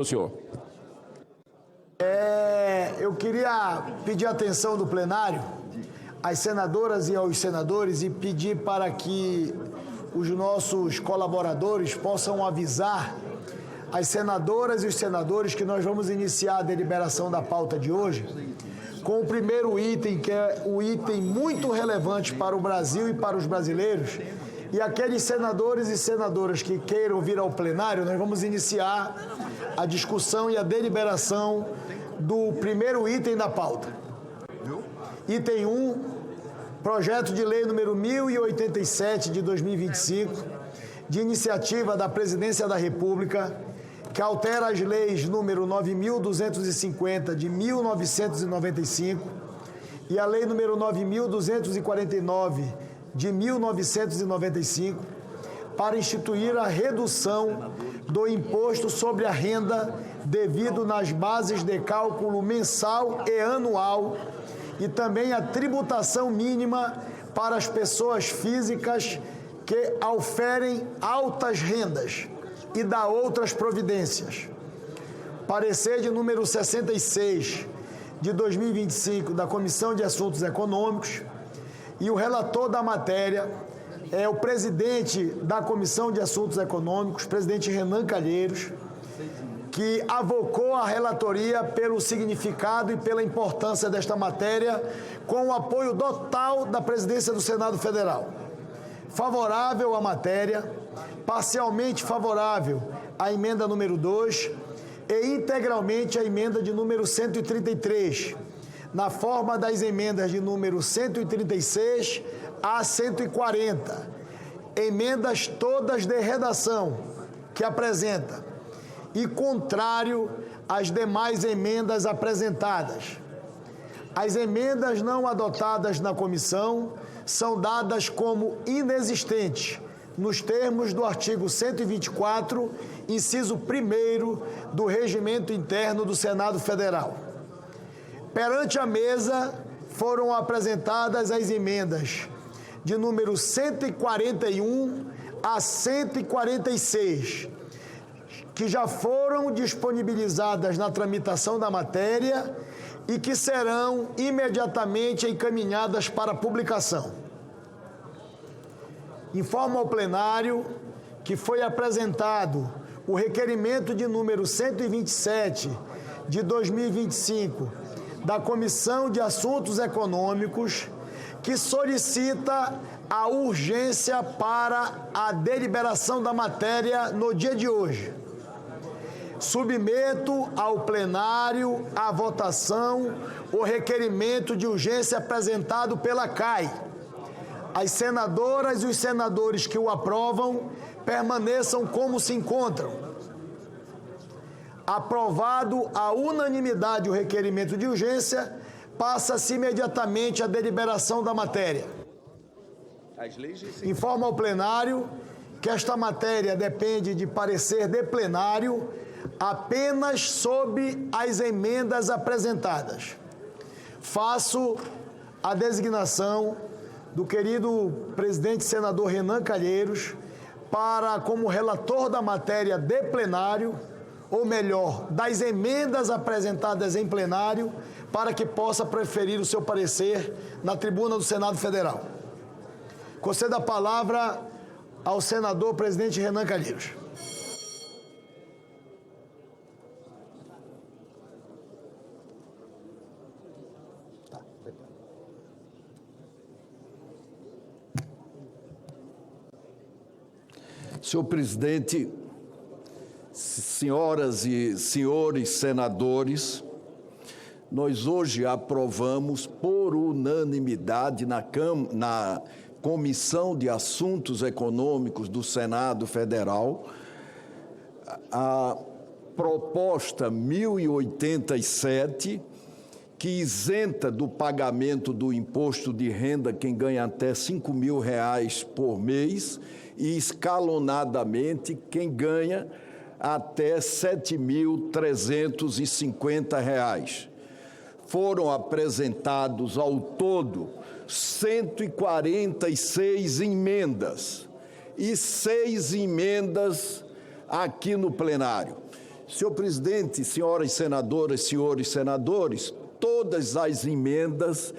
O senhor. Eu queria pedir a atenção do plenário, às senadoras e aos senadores, e pedir para que os nossos colaboradores possam avisar as senadoras e os senadores que nós vamos iniciar a deliberação da pauta de hoje com o primeiro item, que é o item muito relevante para o Brasil e para os brasileiros. E aqueles senadores e senadoras que queiram vir ao plenário, nós vamos iniciar a discussão e a deliberação do primeiro item da pauta. Item 1, projeto de lei número 1087 de 2025, de iniciativa da Presidência da República, que altera as leis número 9.250 de 1995 e a lei número 9.249 de 1995, para instituir a redução do imposto sobre a renda devido nas bases de cálculo mensal e anual e também a tributação mínima para as pessoas físicas que auferem altas rendas e dá outras providências. Parecer de número 66 de 2025 da Comissão de Assuntos Econômicos, e o relator da matéria é o presidente da Comissão de Assuntos Econômicos, presidente Renan Calheiros, que avocou a relatoria pelo significado e pela importância desta matéria, com o apoio total da presidência do Senado Federal. Favorável à matéria, parcialmente favorável à emenda número 2 e integralmente à emenda de número 133, na forma das emendas de número 136 a 140, emendas todas de redação que apresenta, e contrário às demais emendas apresentadas. As emendas não adotadas na comissão são dadas como inexistentes, nos termos do artigo 124, inciso 1º do Regimento Interno do Senado Federal. Perante a mesa foram apresentadas as emendas de número 141 a 146, que já foram disponibilizadas na tramitação da matéria e que serão imediatamente encaminhadas para publicação. Informo ao plenário que foi apresentado o requerimento de número 127 de 2025 da Comissão de Assuntos Econômicos, que solicita a urgência para a deliberação da matéria no dia de hoje. Submeto ao plenário a votação o requerimento de urgência apresentado pela CAI. As senadoras e os senadores que o aprovam permaneçam como se encontram. Aprovado à unanimidade o requerimento de urgência, passa-se imediatamente a deliberação da matéria. Informo ao plenário que esta matéria depende de parecer de plenário apenas sob as emendas apresentadas. Faço a designação do querido presidente senador Renan Calheiros para, como relator da matéria de plenário, ou melhor, das emendas apresentadas em plenário, para que possa preferir o seu parecer na tribuna do Senado Federal. Concedo a palavra ao senador presidente Renan Calheiros. Senhor presidente, senhoras e senhores senadores, nós hoje aprovamos por unanimidade na Comissão de Assuntos Econômicos do Senado Federal a proposta 1087, que isenta do pagamento do imposto de renda quem ganha até R$5.000 por mês e escalonadamente quem ganha até R$7.350. Foram apresentados ao todo 146 emendas e 6 emendas aqui no plenário. Senhor presidente, senhoras senadoras, senhores senadores, todas as emendas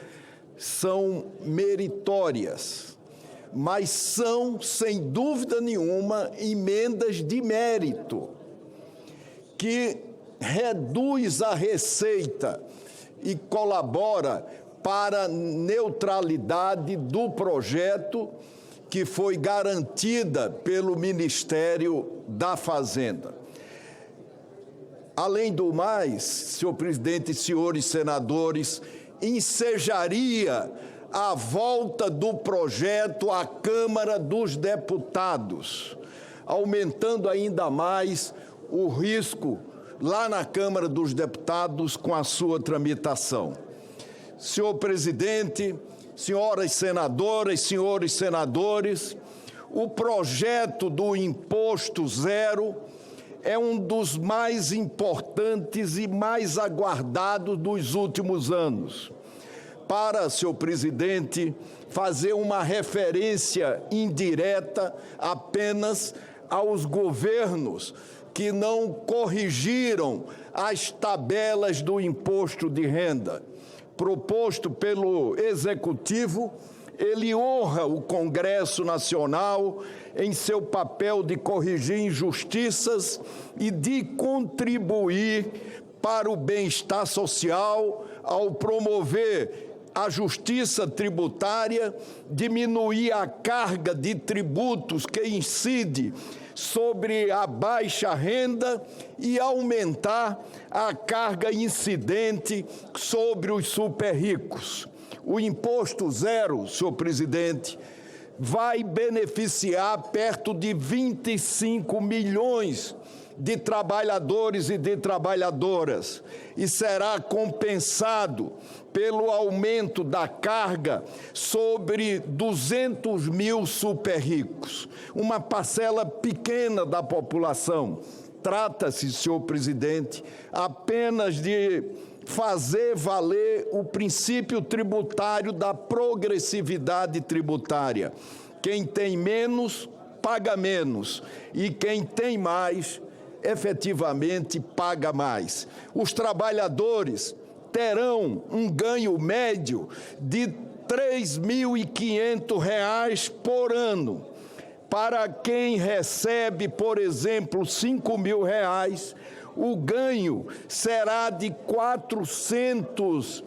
são meritórias, mas são, sem dúvida nenhuma, emendas de mérito, que reduz a receita e colabora para a neutralidade do projeto que foi garantida pelo Ministério da Fazenda. Além do mais, senhor presidente e senhores senadores, ensejaria a volta do projeto à Câmara dos Deputados, aumentando ainda mais o risco lá na Câmara dos Deputados com a sua tramitação. Senhor presidente, senhoras senadoras, senhores senadores, o projeto do Imposto Zero é um dos mais importantes e mais aguardados dos últimos anos. Para, senhor presidente, fazer uma referência indireta apenas aos governos que não corrigiram as tabelas do imposto de renda. Proposto pelo Executivo, ele honra o Congresso Nacional em seu papel de corrigir injustiças e de contribuir para o bem-estar social ao promover a justiça tributária, diminuir a carga de tributos que incide sobre a baixa renda e aumentar a carga incidente sobre os super-ricos. O Imposto Zero, senhor presidente, vai beneficiar perto de 25 milhões de trabalhadores e de trabalhadoras e será compensado pelo aumento da carga sobre 200 mil super-ricos, uma parcela pequena da população. Trata-se, senhor presidente, apenas de fazer valer o princípio tributário da progressividade tributária. Quem tem menos, paga menos, e quem tem mais, efetivamente paga mais. Os trabalhadores terão um ganho médio de R$ 3.500 por ano. Para quem recebe, por exemplo, R$ 5.000, o ganho será de 400,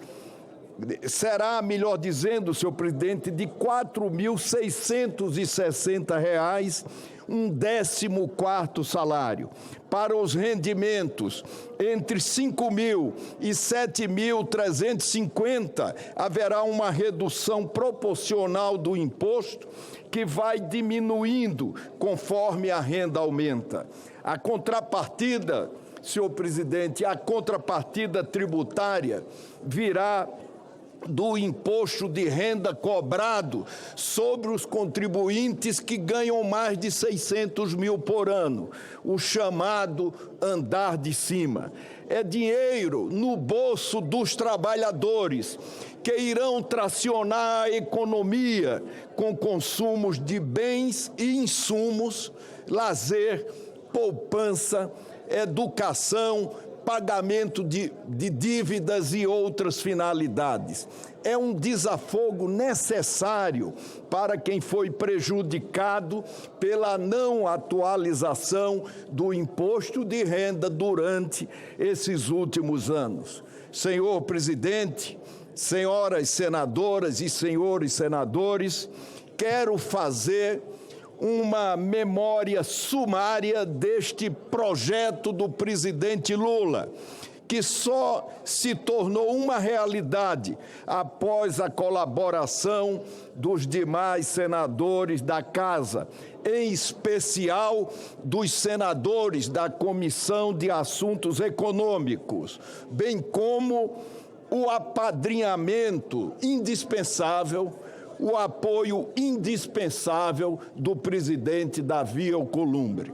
melhor dizendo, senhor presidente, de R$ 4.660, um 14º salário. Para os rendimentos entre 5.000 e 7.350, haverá uma redução proporcional do imposto que vai diminuindo conforme a renda aumenta. A contrapartida, senhor presidente, a contrapartida tributária virá do imposto de renda cobrado sobre os contribuintes que ganham mais de 600 mil por ano, o chamado andar de cima. É dinheiro no bolso dos trabalhadores que irão tracionar a economia com consumos de bens e insumos, lazer, poupança, educação, pagamento de dívidas e outras finalidades. É um desafogo necessário para quem foi prejudicado pela não atualização do imposto de renda durante esses últimos anos. Senhor presidente, senhoras senadoras e senhores senadores, quero fazer uma memória sumária deste projeto do presidente Lula, que só se tornou uma realidade após a colaboração dos demais senadores da Casa, em especial dos senadores da Comissão de Assuntos Econômicos, bem como o apadrinhamento indispensável, o apoio indispensável do presidente Davi Alcolumbre.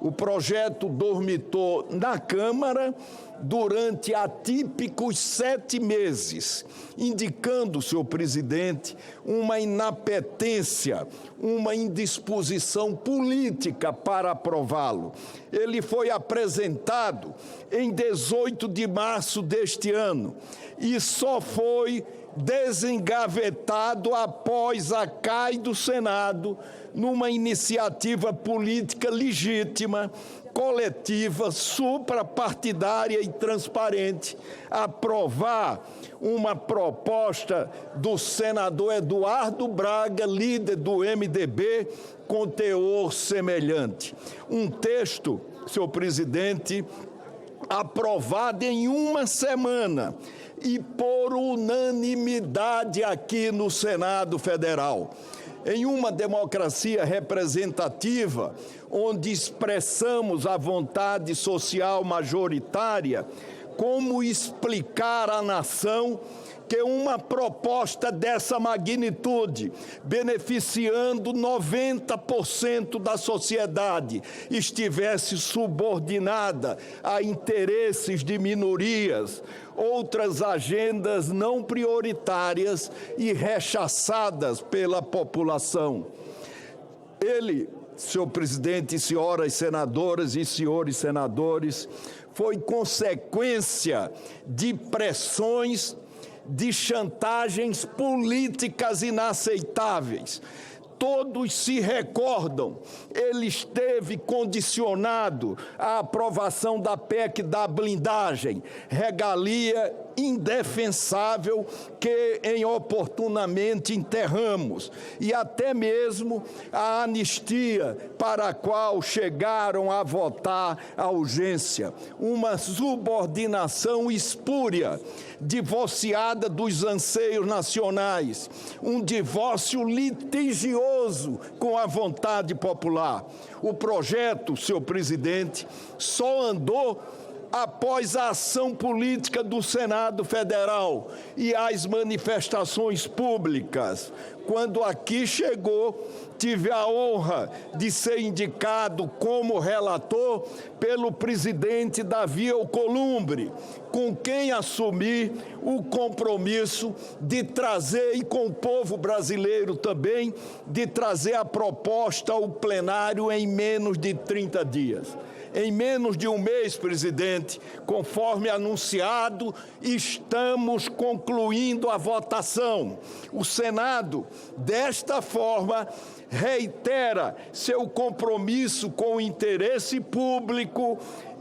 O projeto dormitou na Câmara durante atípicos 7 meses, indicando, senhor presidente, uma inapetência, uma indisposição política para aprová-lo. Ele foi apresentado em 18 de março deste ano e só foi desengavetado após a CAI do Senado, numa iniciativa política legítima, coletiva, suprapartidária e transparente, aprovar uma proposta do senador Eduardo Braga, líder do MDB, com teor semelhante. Um texto, senhor presidente, aprovado em uma semana e por unanimidade aqui no Senado Federal. Em uma democracia representativa, onde expressamos a vontade social majoritária, como explicar à nação que uma proposta dessa magnitude, beneficiando 90% da sociedade, estivesse subordinada a interesses de minorias, outras agendas não prioritárias e rechaçadas pela população? Ele, senhor presidente, senhoras senadoras e senhores senadores, foi consequência de pressões, de chantagens políticas inaceitáveis. Todos se recordam, ele esteve condicionado à aprovação da PEC da blindagem, regalia indefensável que inoportunamente enterramos, e até mesmo a anistia para a qual chegaram a votar a urgência, uma subordinação espúria, divorciada dos anseios nacionais, um divórcio litigioso com a vontade popular. O projeto, senhor presidente, só andou após a ação política do Senado Federal e as manifestações públicas. Quando aqui chegou, tive a honra de ser indicado como relator pelo presidente Davi Alcolumbre, com quem assumi o compromisso de trazer, e com o povo brasileiro também, de trazer a proposta ao plenário em menos de 30 dias. Em menos de um mês, presidente, conforme anunciado, estamos concluindo a votação. O Senado, desta forma, reitera seu compromisso com o interesse público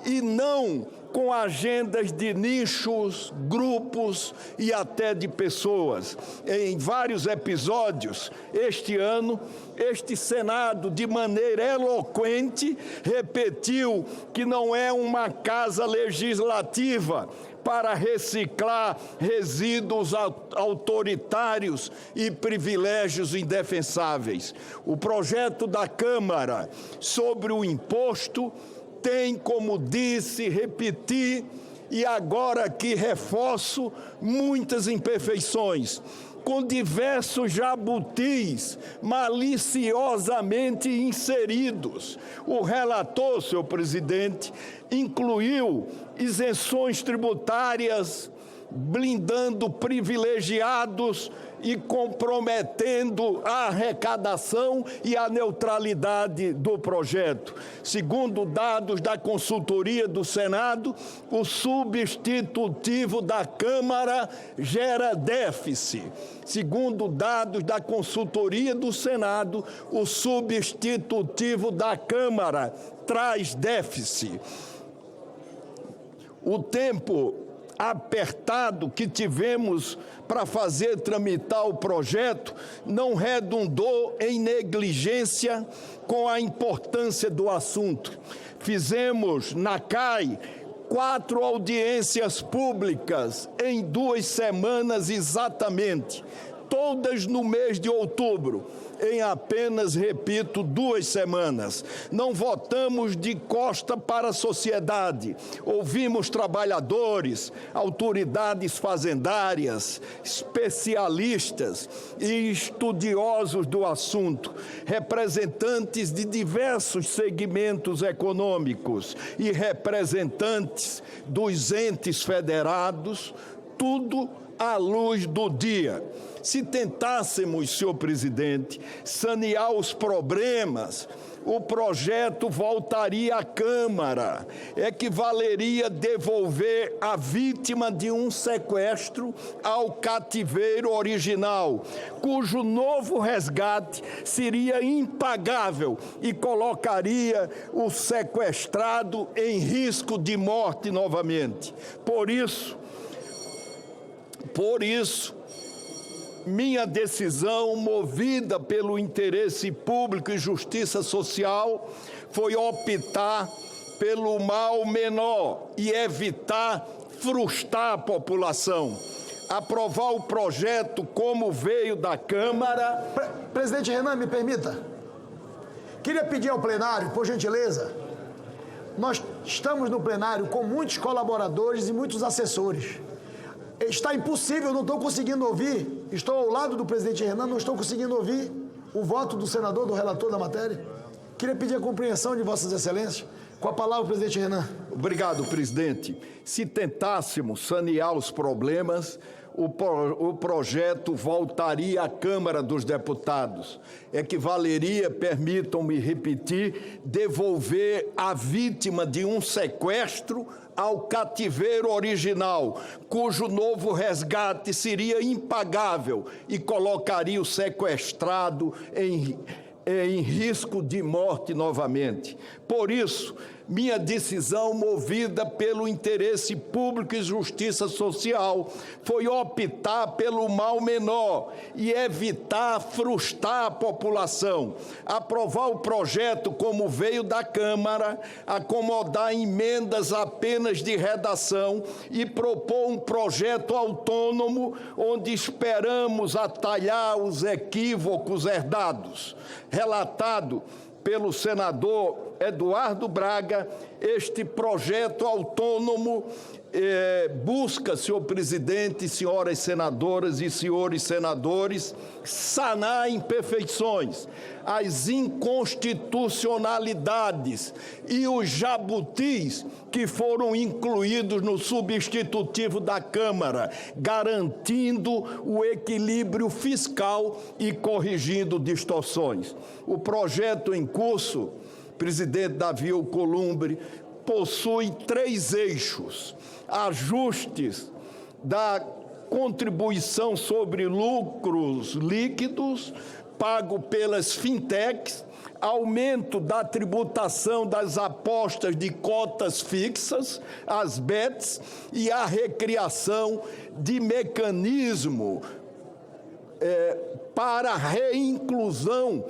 e não com agendas de nichos, grupos e até de pessoas. Em vários episódios, este ano, este Senado, de maneira eloquente, repetiu que não é uma casa legislativa para reciclar resíduos autoritários e privilégios indefensáveis. O projeto da Câmara sobre o imposto tem, como disse, repetir, e agora aqui reforço, muitas imperfeições, com diversos jabutis maliciosamente inseridos. O relator, senhor presidente, incluiu isenções tributárias, blindando privilegiados e comprometendo a arrecadação e a neutralidade do projeto. Segundo dados da consultoria do Senado, o substitutivo da Câmara gera déficit. Segundo dados da consultoria do Senado, o substitutivo da Câmara traz déficit. O tempo apertado que tivemos para fazer tramitar o projeto não redundou em negligência com a importância do assunto. Fizemos na CAI 4 audiências públicas em 2 semanas exatamente, todas no mês de outubro, em apenas, repito, 2 semanas. Não votamos de costa para a sociedade. Ouvimos trabalhadores, autoridades fazendárias, especialistas e estudiosos do assunto, representantes de diversos segmentos econômicos e representantes dos entes federados, tudo à luz do dia. Se tentássemos, senhor presidente, sanear os problemas, o projeto voltaria à Câmara, equivaleria devolver a vítima de um sequestro ao cativeiro original, cujo novo resgate seria impagável e colocaria o sequestrado em risco de morte novamente. Por isso, minha decisão, movida pelo interesse público e justiça social, foi optar pelo mal menor e evitar frustrar a população. Aprovar o projeto como veio da Câmara. Presidente Renan, me permita. Queria pedir ao plenário, por gentileza, nós estamos no plenário com muitos colaboradores e muitos assessores. Está impossível, não estou conseguindo ouvir. Estou ao lado do presidente Renan, não estou conseguindo ouvir o voto do senador, do relator da matéria. Queria pedir a compreensão de Vossas Excelências. Com a palavra, o presidente Renan. Obrigado, presidente. Se tentássemos sanear os problemas, o projeto voltaria à Câmara dos Deputados. Equivaleria, permitam-me repetir, devolver a vítima de um sequestro ao cativeiro original, cujo novo resgate seria impagável e colocaria o sequestrado em risco de morte novamente. Por isso, minha decisão, movida pelo interesse público e justiça social, foi optar pelo mal menor e evitar frustrar a população, aprovar o projeto como veio da Câmara, acomodar emendas apenas de redação e propor um projeto autônomo onde esperamos atalhar os equívocos herdados. Relatado pelo senador Eduardo Braga, este projeto autônomo busca, senhor presidente, senhoras senadoras e senhores senadores, sanar imperfeições, as inconstitucionalidades e os jabutis que foram incluídos no substitutivo da Câmara, garantindo o equilíbrio fiscal e corrigindo distorções. O projeto em curso, presidente Davi Alcolumbre, possui 3 eixos: ajustes da contribuição sobre lucros líquidos pago pelas fintechs, aumento da tributação das apostas de cotas fixas, as bets, e a recriação de mecanismo para a reinclusão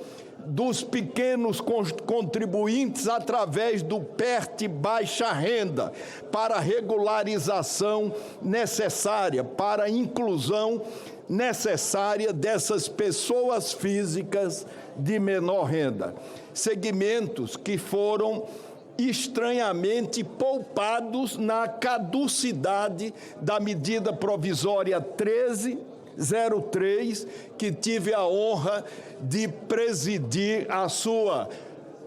dos pequenos contribuintes através do PERT baixa renda, para a regularização necessária, para a inclusão necessária dessas pessoas físicas de menor renda. Segmentos que foram estranhamente poupados na caducidade da medida provisória 1303, que tive a honra de presidir a sua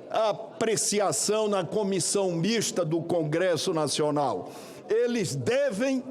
apreciação na comissão mista do Congresso Nacional. Eles devem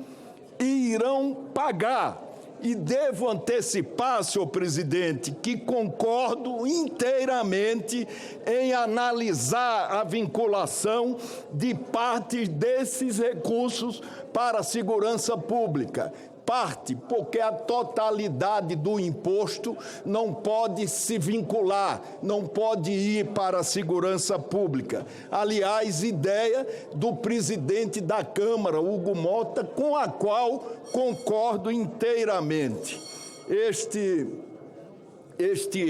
e irão pagar. E devo antecipar, senhor presidente, que concordo inteiramente em analisar a vinculação de partes desses recursos para a segurança pública. Parte, porque a totalidade do imposto não pode se vincular, não pode ir para a segurança pública. Aliás, ideia do presidente da Câmara, Hugo Mota, com a qual concordo inteiramente. Este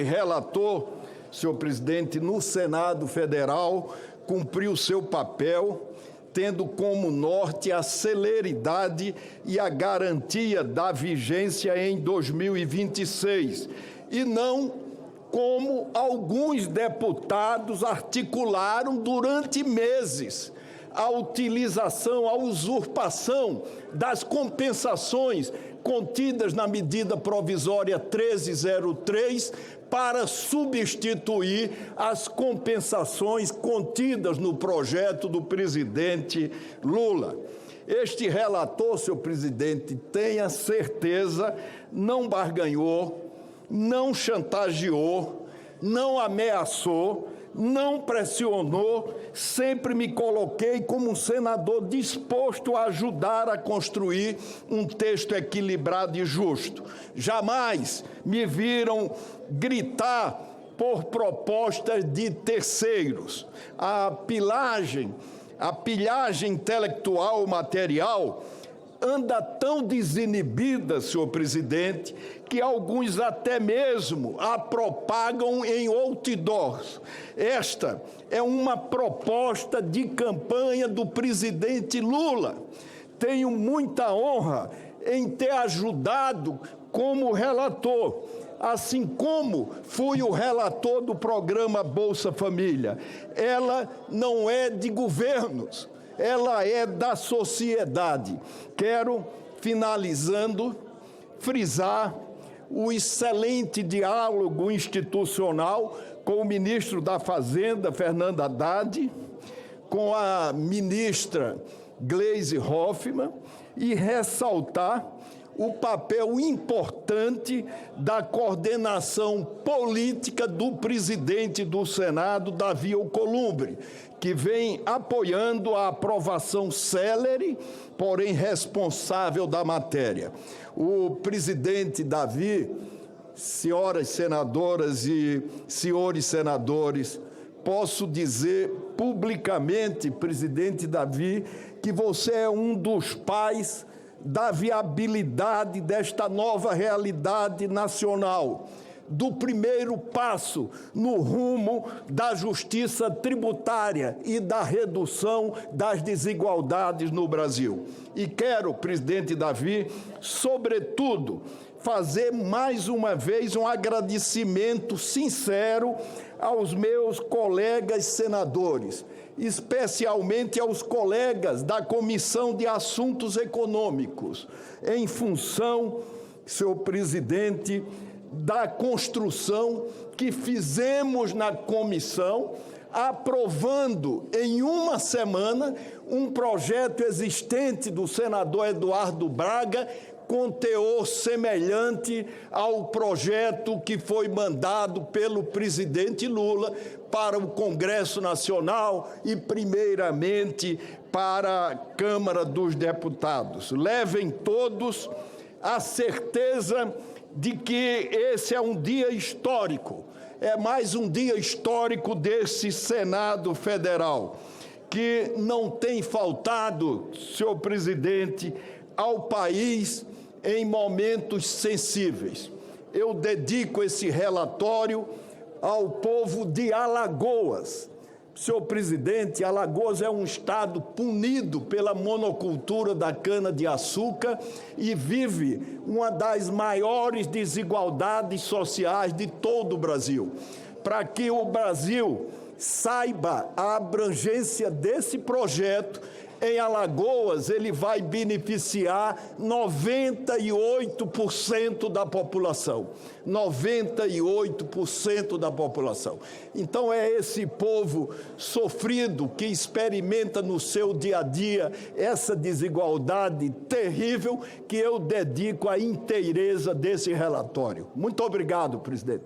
relator, senhor presidente, no Senado Federal, cumpriu seu papel, tendo como norte a celeridade e a garantia da vigência em 2026, e não como alguns deputados articularam durante meses a utilização, a usurpação das compensações contidas na medida provisória 1303 para substituir as compensações contidas no projeto do presidente Lula. Este relator, senhor presidente, tenha certeza, não barganhou, não chantageou, não ameaçou, não pressionou, sempre me coloquei como um senador disposto a ajudar a construir um texto equilibrado e justo. Jamais me viram gritar por propostas de terceiros. A pilhagem intelectual material anda tão desinibida, senhor presidente, que alguns até mesmo a propagam em outdoors. Esta é uma proposta de campanha do presidente Lula. Tenho muita honra em ter ajudado como relator, assim como fui o relator do programa Bolsa Família. Ela não é de governos, ela é da sociedade. Quero, finalizando, frisar o excelente diálogo institucional com o ministro da Fazenda, Fernando Haddad, com a ministra Gleisi Hoffmann, e ressaltar o papel importante da coordenação política do presidente do Senado, Davi Alcolumbre, que vem apoiando a aprovação célere, porém responsável da matéria. O presidente Davi, senhoras senadoras e senhores senadores, posso dizer publicamente, presidente Davi, que você é um dos pais da viabilidade desta nova realidade nacional, do primeiro passo no rumo da justiça tributária e da redução das desigualdades no Brasil. E quero, presidente Davi, sobretudo, fazer mais uma vez um agradecimento sincero aos meus colegas senadores, especialmente aos colegas da Comissão de Assuntos Econômicos, em função, senhor presidente, da construção que fizemos na comissão, aprovando em uma semana um projeto existente do senador Eduardo Braga, com teor semelhante ao projeto que foi mandado pelo presidente Lula para o Congresso Nacional e, primeiramente, para a Câmara dos Deputados. Levem todos a certeza de que esse é um dia histórico, é mais um dia histórico desse Senado Federal, que não tem faltado, senhor presidente, ao país em momentos sensíveis. Eu dedico esse relatório ao povo de Alagoas. Senhor presidente, Alagoas é um estado punido pela monocultura da cana-de-açúcar e vive uma das maiores desigualdades sociais de todo o Brasil. Para que o Brasil saiba a abrangência desse projeto, em Alagoas, ele vai beneficiar 98% da população. 98% da população. Então, é esse povo sofrido que experimenta no seu dia a dia essa desigualdade terrível que eu dedico à inteireza desse relatório. Muito obrigado, presidente.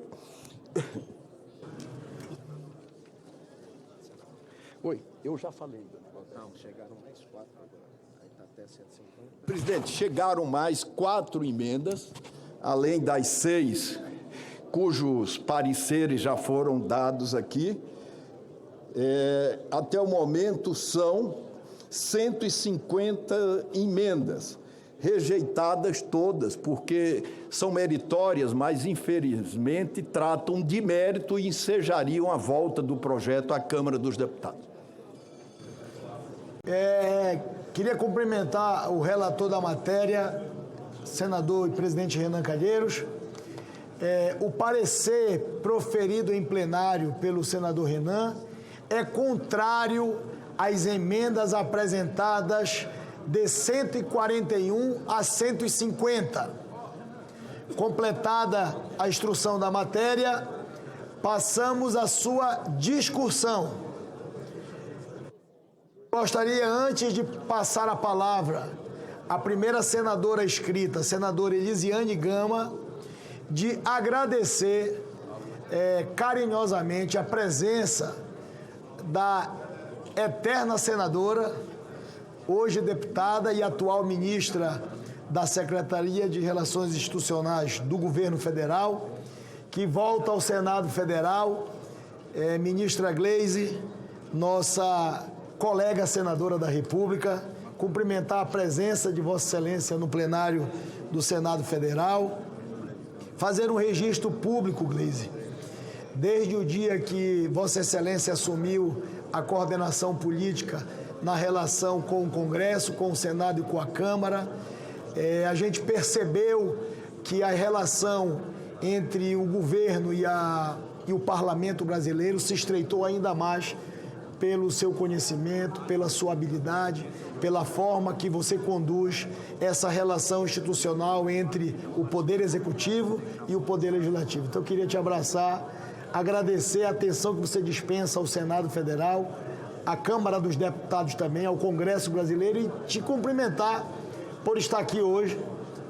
Oi, eu já falei. Não, chegaram mais 4 agora. Aí está até 150. Presidente, chegaram mais 4 emendas, além das 6 cujos pareceres já foram dados aqui. Até o momento são 150 emendas, rejeitadas todas, porque são meritórias, mas infelizmente tratam de mérito e ensejariam a volta do projeto à Câmara dos Deputados. Queria cumprimentar o relator da matéria, senador e presidente Renan Calheiros. O parecer proferido em plenário pelo senador Renan é contrário às emendas apresentadas de 141 a 150. Completada a instrução da matéria, passamos à sua discussão. Gostaria, antes de passar a palavra à primeira senadora inscrita, a senadora Elisiane Gama, de agradecer carinhosamente a presença da eterna senadora, hoje deputada e atual ministra da Secretaria de Relações Institucionais do Governo Federal, que volta ao Senado Federal, ministra Gleisi, nossa colega senadora da República, cumprimentar a presença de Vossa Excelência no plenário do Senado Federal, fazer um registro público, Gleisi. Desde o dia que Vossa Excelência assumiu a coordenação política na relação com o Congresso, com o Senado e com a Câmara, a gente percebeu que a relação entre o governo e o parlamento brasileiro se estreitou ainda mais pelo seu conhecimento, pela sua habilidade, pela forma que você conduz essa relação institucional entre o Poder Executivo e o Poder Legislativo. Então, eu queria te abraçar, agradecer a atenção que você dispensa ao Senado Federal, à Câmara dos Deputados também, ao Congresso Brasileiro e te cumprimentar por estar aqui hoje,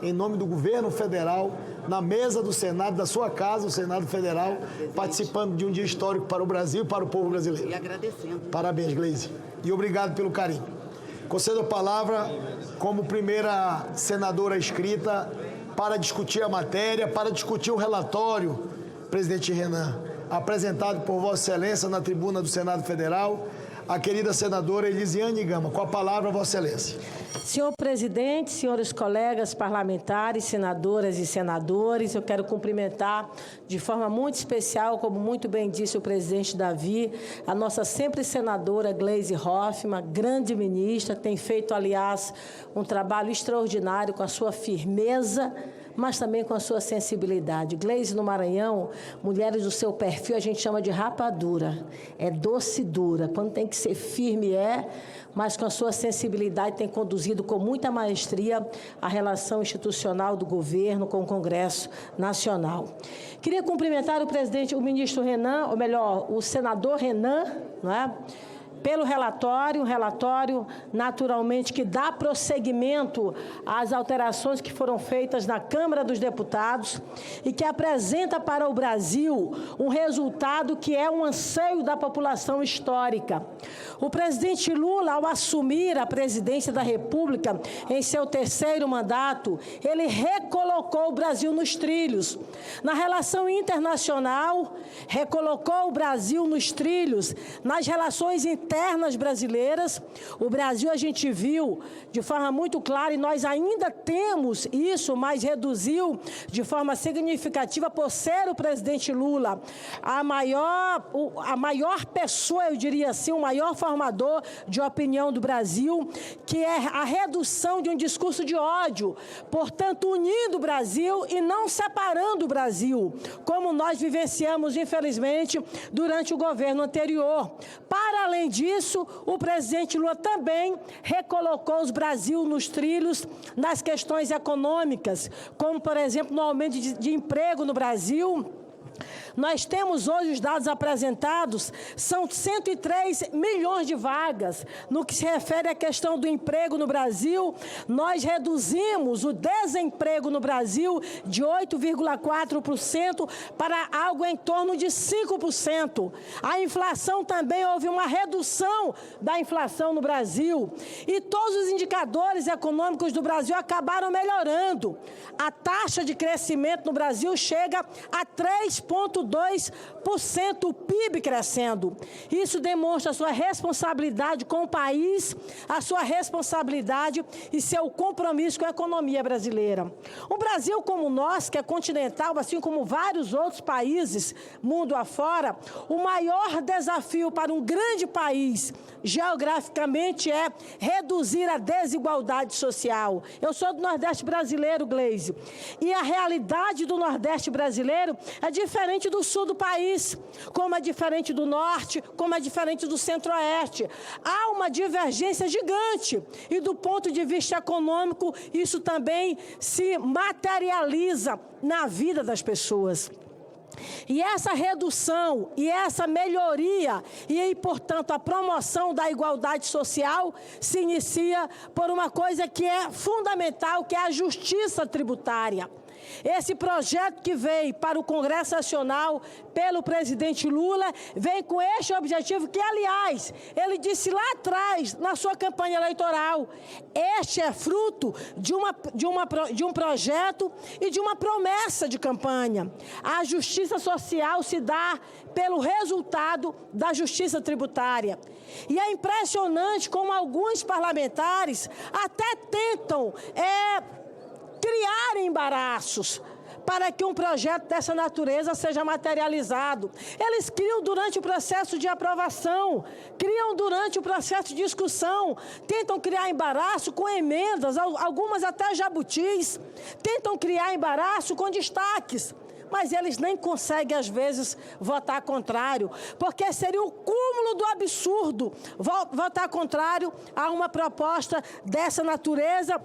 em nome do Governo Federal, na mesa do Senado, da sua casa, o Senado Federal, participando de um dia histórico para o Brasil e para o povo brasileiro. E agradecendo. Parabéns, Gleisi. E obrigado pelo carinho. Concedo a palavra como primeira senadora inscrita para discutir a matéria, para discutir o relatório, presidente Renan, apresentado por Vossa Excelência na tribuna do Senado Federal, a querida senadora Elisiane Gama. Com a palavra, Vossa Excelência. Senhor presidente, senhores colegas parlamentares, senadoras e senadores, eu quero cumprimentar de forma muito especial, como muito bem disse o presidente Davi, a nossa sempre senadora Gleisi Hoffmann, grande ministra, tem feito, aliás, um trabalho extraordinário com a sua firmeza, mas também com a sua sensibilidade. Gleisi, no Maranhão, mulheres do seu perfil a gente chama de rapadura, é doce dura, quando tem que ser firme mas com a sua sensibilidade tem conduzido com muita maestria a relação institucional do governo com o Congresso Nacional. Queria cumprimentar o ministro Renan, ou melhor, o senador Renan, não é? Pelo relatório, um relatório naturalmente que dá prosseguimento às alterações que foram feitas na Câmara dos Deputados e que apresenta para o Brasil um resultado que é um anseio da população histórica. O presidente Lula, ao assumir a presidência da República em seu terceiro mandato, ele recolocou o Brasil nos trilhos. Na relação internacional, recolocou o Brasil nos trilhos, nas relações internas brasileiras. O Brasil, a gente viu de forma muito clara, e nós ainda temos isso, mas reduziu de forma significativa por ser o presidente Lula a maior pessoa, eu diria assim, o maior formador de opinião do Brasil, que é a redução de um discurso de ódio, portanto, unindo o Brasil e não separando o Brasil, como nós vivenciamos, infelizmente, durante o governo anterior. Para além disso, o presidente Lula também recolocou o Brasil nos trilhos nas questões econômicas, como, por exemplo, no aumento de emprego no Brasil. Nós temos hoje os dados apresentados, são 103 milhões de vagas. No que se refere à questão do emprego no Brasil, nós reduzimos o desemprego no Brasil de 8,4% para algo em torno de 5%. A inflação também, houve uma redução da inflação no Brasil. E todos os indicadores econômicos do Brasil acabaram melhorando. A taxa de crescimento no Brasil chega a 3%. 3,2% o PIB crescendo. Isso demonstra a sua responsabilidade com o país, a sua responsabilidade e seu compromisso com a economia brasileira. Um Brasil como o nosso, que é continental, assim como vários outros países, mundo afora, o maior desafio para um grande país, geograficamente, é reduzir a desigualdade social. Eu sou do Nordeste brasileiro, Gleise, e a realidade do Nordeste brasileiro é diferente do sul do país, como é diferente do norte, como é diferente do centro-oeste. Há uma divergência gigante e, do ponto de vista econômico, isso também se materializa na vida das pessoas. E essa redução e essa melhoria e, portanto, a promoção da igualdade social se inicia por uma coisa que é fundamental, que é a justiça tributária. Esse projeto que veio para o Congresso Nacional pelo presidente Lula vem com este objetivo que, aliás, ele disse lá atrás, na sua campanha eleitoral, este é fruto de um projeto e de uma promessa de campanha. A justiça social se dá pelo resultado da justiça tributária. E é impressionante como alguns parlamentares até tentam criar embaraços para que um projeto dessa natureza seja materializado. Eles criam durante o processo de aprovação, criam durante o processo de discussão, tentam criar embaraço com emendas, algumas até jabutis, tentam criar embaraço com destaques. Mas eles nem conseguem, às vezes, votar contrário, porque seria o cúmulo do absurdo votar contrário a uma proposta dessa natureza,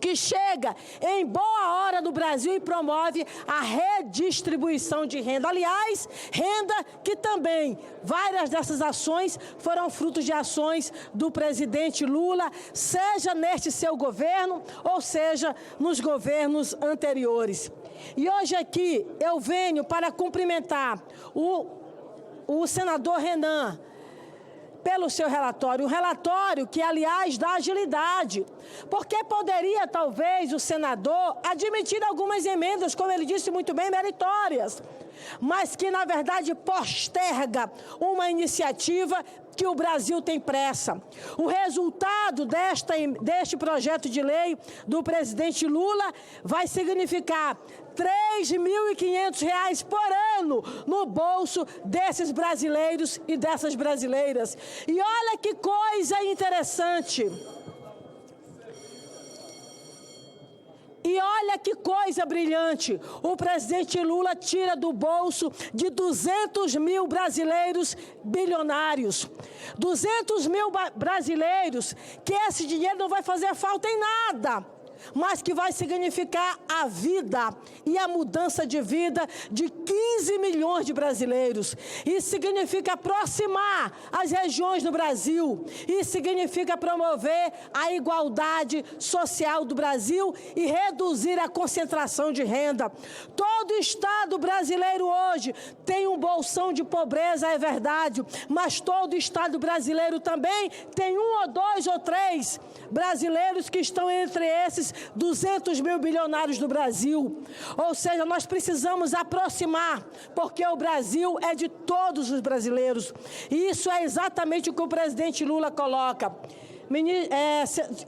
que chega em boa hora no Brasil e promove a redistribuição de renda. Aliás, renda que também, várias dessas ações foram frutos de ações do presidente Lula, seja neste seu governo, ou seja, nos governos anteriores. E hoje aqui eu venho para cumprimentar o senador Renan pelo seu relatório, um relatório que, aliás, dá agilidade, porque poderia, talvez, o senador admitir algumas emendas, como ele disse muito bem, meritórias, mas que, na verdade, posterga uma iniciativa que o Brasil tem pressa. O resultado deste projeto de lei do presidente Lula vai significar R$ 3.500 por ano no bolso desses brasileiros e dessas brasileiras. E olha que coisa interessante. E olha que coisa brilhante, o presidente Lula tira do bolso de 200 mil brasileiros bilionários. 200 mil brasileiros que esse dinheiro não vai fazer falta em nada, mas que vai significar a vida e a mudança de vida de 15 milhões de brasileiros. Isso significa aproximar as regiões do Brasil. Isso significa promover a igualdade social do Brasil e reduzir a concentração de renda. Todo estado brasileiro hoje tem um bolsão de pobreza, é verdade, mas todo estado brasileiro também tem 1 ou 2 ou 3 brasileiros que estão entre esses 200 mil bilionários do Brasil. Ou seja, nós precisamos aproximar, porque o Brasil é de todos os brasileiros. E isso é exatamente o que o presidente Lula coloca.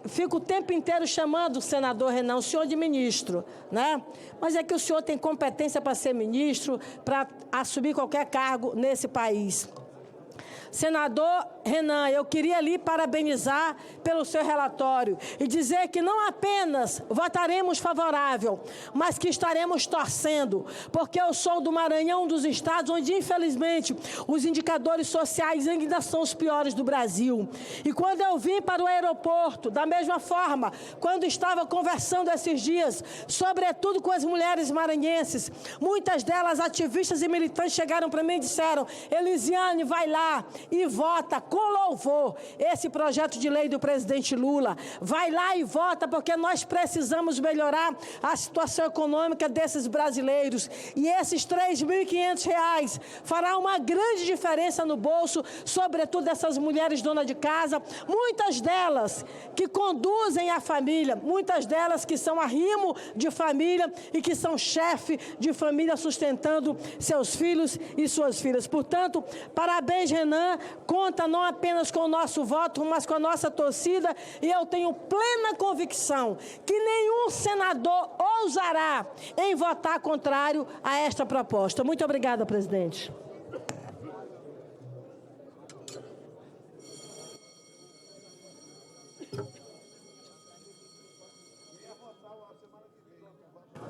Fico o tempo inteiro chamando o senador Renan, o senhor de ministro, né? Mas é que o senhor tem competência para ser ministro, para assumir qualquer cargo nesse país. Senador Renan, eu queria lhe parabenizar pelo seu relatório e dizer que não apenas votaremos favorável, mas que estaremos torcendo, porque eu sou do Maranhão, um dos estados onde, infelizmente, os indicadores sociais ainda são os piores do Brasil. E quando eu vim para o aeroporto, da mesma forma, quando estava conversando esses dias, sobretudo com as mulheres maranhenses, muitas delas ativistas e militantes chegaram para mim e disseram: Elisiane, vai lá, e vota com louvor esse projeto de lei do presidente Lula. Vai lá e vota, porque nós precisamos melhorar a situação econômica desses brasileiros. E esses R$ 3.500 fará uma grande diferença no bolso, sobretudo dessas mulheres donas de casa, muitas delas que conduzem a família, muitas delas que são arrimo de família e que são chefe de família sustentando seus filhos e suas filhas. Portanto, parabéns, Renan, conta não apenas com o nosso voto, mas com a nossa torcida, e eu tenho plena convicção que nenhum senador ousará em votar contrário a esta proposta. Muito obrigada, presidente.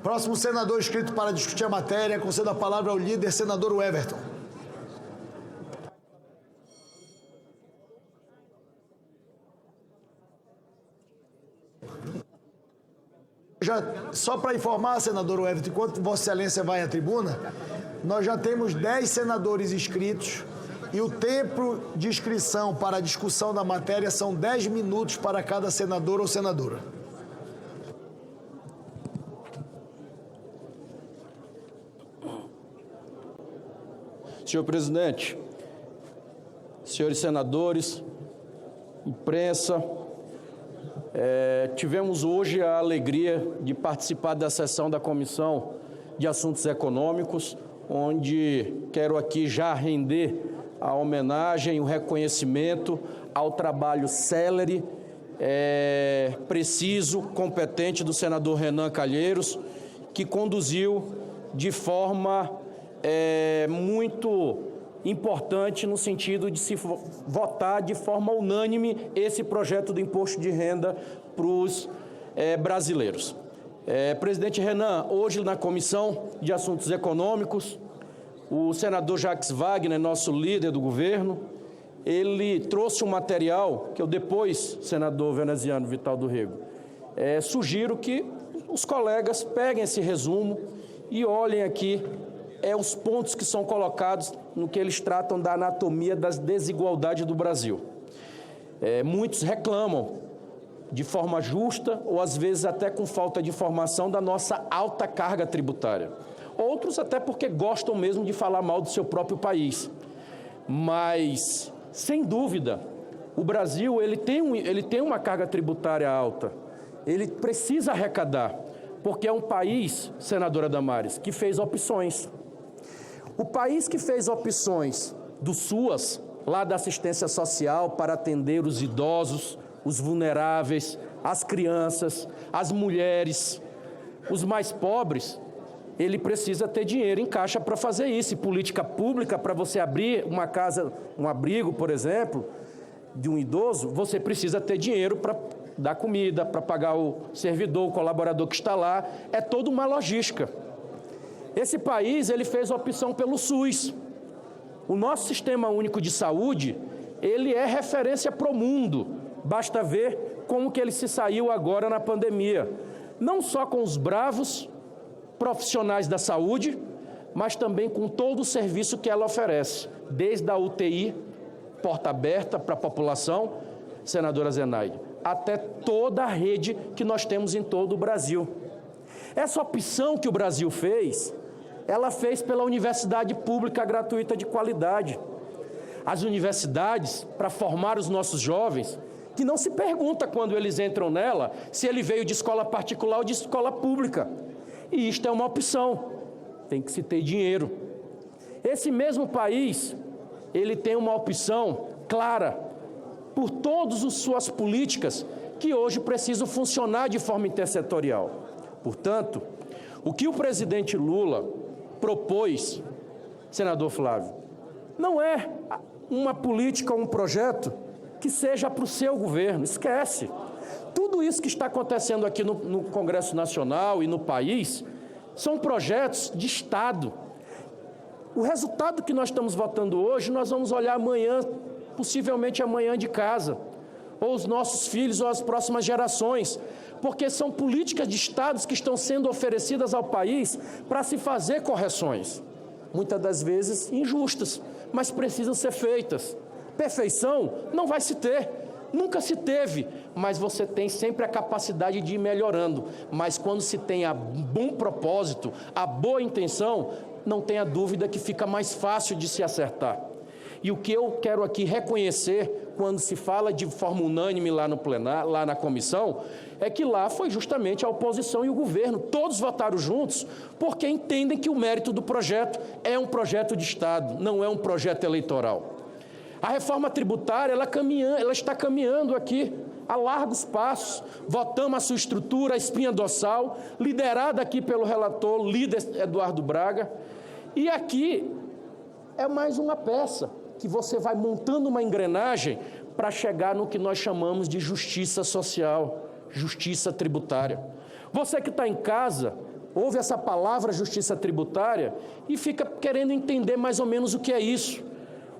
Próximo senador inscrito para discutir a matéria, concedo a palavra ao líder, senador Everton. Só para informar, senador Everton, enquanto Vossa Excelência vai à tribuna, nós já temos 10 senadores inscritos e o tempo de inscrição para a discussão da matéria são 10 minutos para cada senador ou senadora. Senhor presidente, senhores senadores, imprensa, tivemos hoje a alegria de participar da sessão da Comissão de Assuntos Econômicos, onde quero aqui já render a homenagem, o reconhecimento ao trabalho célere, preciso, competente do senador Renan Calheiros, que conduziu de forma muito importante no sentido de se votar de forma unânime esse projeto do imposto de renda para os brasileiros. Presidente Renan, hoje na Comissão de Assuntos Econômicos, o senador Jacques Wagner, nosso líder do governo, ele trouxe um material que eu depois, senador veneziano Vital do Rego, sugiro que os colegas peguem esse resumo e olhem aqui os pontos que são colocados no que eles tratam da anatomia das desigualdades do Brasil. Muitos reclamam de forma justa ou às vezes até com falta de informação da nossa alta carga tributária. Outros até porque gostam mesmo de falar mal do seu próprio país. Mas, sem dúvida, o Brasil ele tem uma carga tributária alta. Ele precisa arrecadar, porque é um país, senadora Damares, que fez opções. O país que fez opções do SUAS, lá da assistência social, para atender os idosos, os vulneráveis, as crianças, as mulheres, os mais pobres, ele precisa ter dinheiro em caixa para fazer isso. E política pública, para você abrir uma casa, um abrigo, por exemplo, de um idoso, você precisa ter dinheiro para dar comida, para pagar o servidor, o colaborador que está lá. É toda uma logística. Esse país, ele fez opção pelo SUS. O nosso Sistema Único de Saúde, ele é referência para o mundo. Basta ver como que ele se saiu agora na pandemia. Não só com os bravos profissionais da saúde, mas também com todo o serviço que ela oferece. Desde a UTI, porta aberta para a população, senadora Zenaide, até toda a rede que nós temos em todo o Brasil. Essa opção que o Brasil fez, ela fez pela universidade pública gratuita de qualidade. As universidades, para formar os nossos jovens, que não se pergunta quando eles entram nela, se ele veio de escola particular ou de escola pública. E isto é uma opção, tem que se ter dinheiro. Esse mesmo país, ele tem uma opção clara, por todas as suas políticas, que hoje precisam funcionar de forma intersetorial. Portanto, o que o presidente Lula propôs, senador Flávio, não é uma política ou um projeto que seja para o seu governo, esquece. Tudo isso que está acontecendo aqui no Congresso Nacional e no país são projetos de Estado. O resultado que nós estamos votando hoje, nós vamos olhar amanhã, possivelmente amanhã de casa, ou os nossos filhos ou as próximas gerações, porque são políticas de Estados que estão sendo oferecidas ao país para se fazer correções, muitas das vezes injustas, mas precisam ser feitas. Perfeição não vai se ter, nunca se teve, mas você tem sempre a capacidade de ir melhorando. Mas quando se tem a bom propósito, a boa intenção, não tenha dúvida que fica mais fácil de se acertar. E o que eu quero aqui reconhecer, quando se fala de forma unânime lá no plenário, lá na comissão, é que lá foi justamente a oposição e o governo, todos votaram juntos, porque entendem que o mérito do projeto é um projeto de Estado, não é um projeto eleitoral. A reforma tributária, ela está caminhando aqui a largos passos. Votamos a sua estrutura, a espinha dorsal, liderada aqui pelo relator, líder Eduardo Braga. E aqui é mais uma peça que você vai montando uma engrenagem para chegar no que nós chamamos de justiça social, justiça tributária. Você que está em casa, ouve essa palavra justiça tributária e fica querendo entender mais ou menos o que é isso.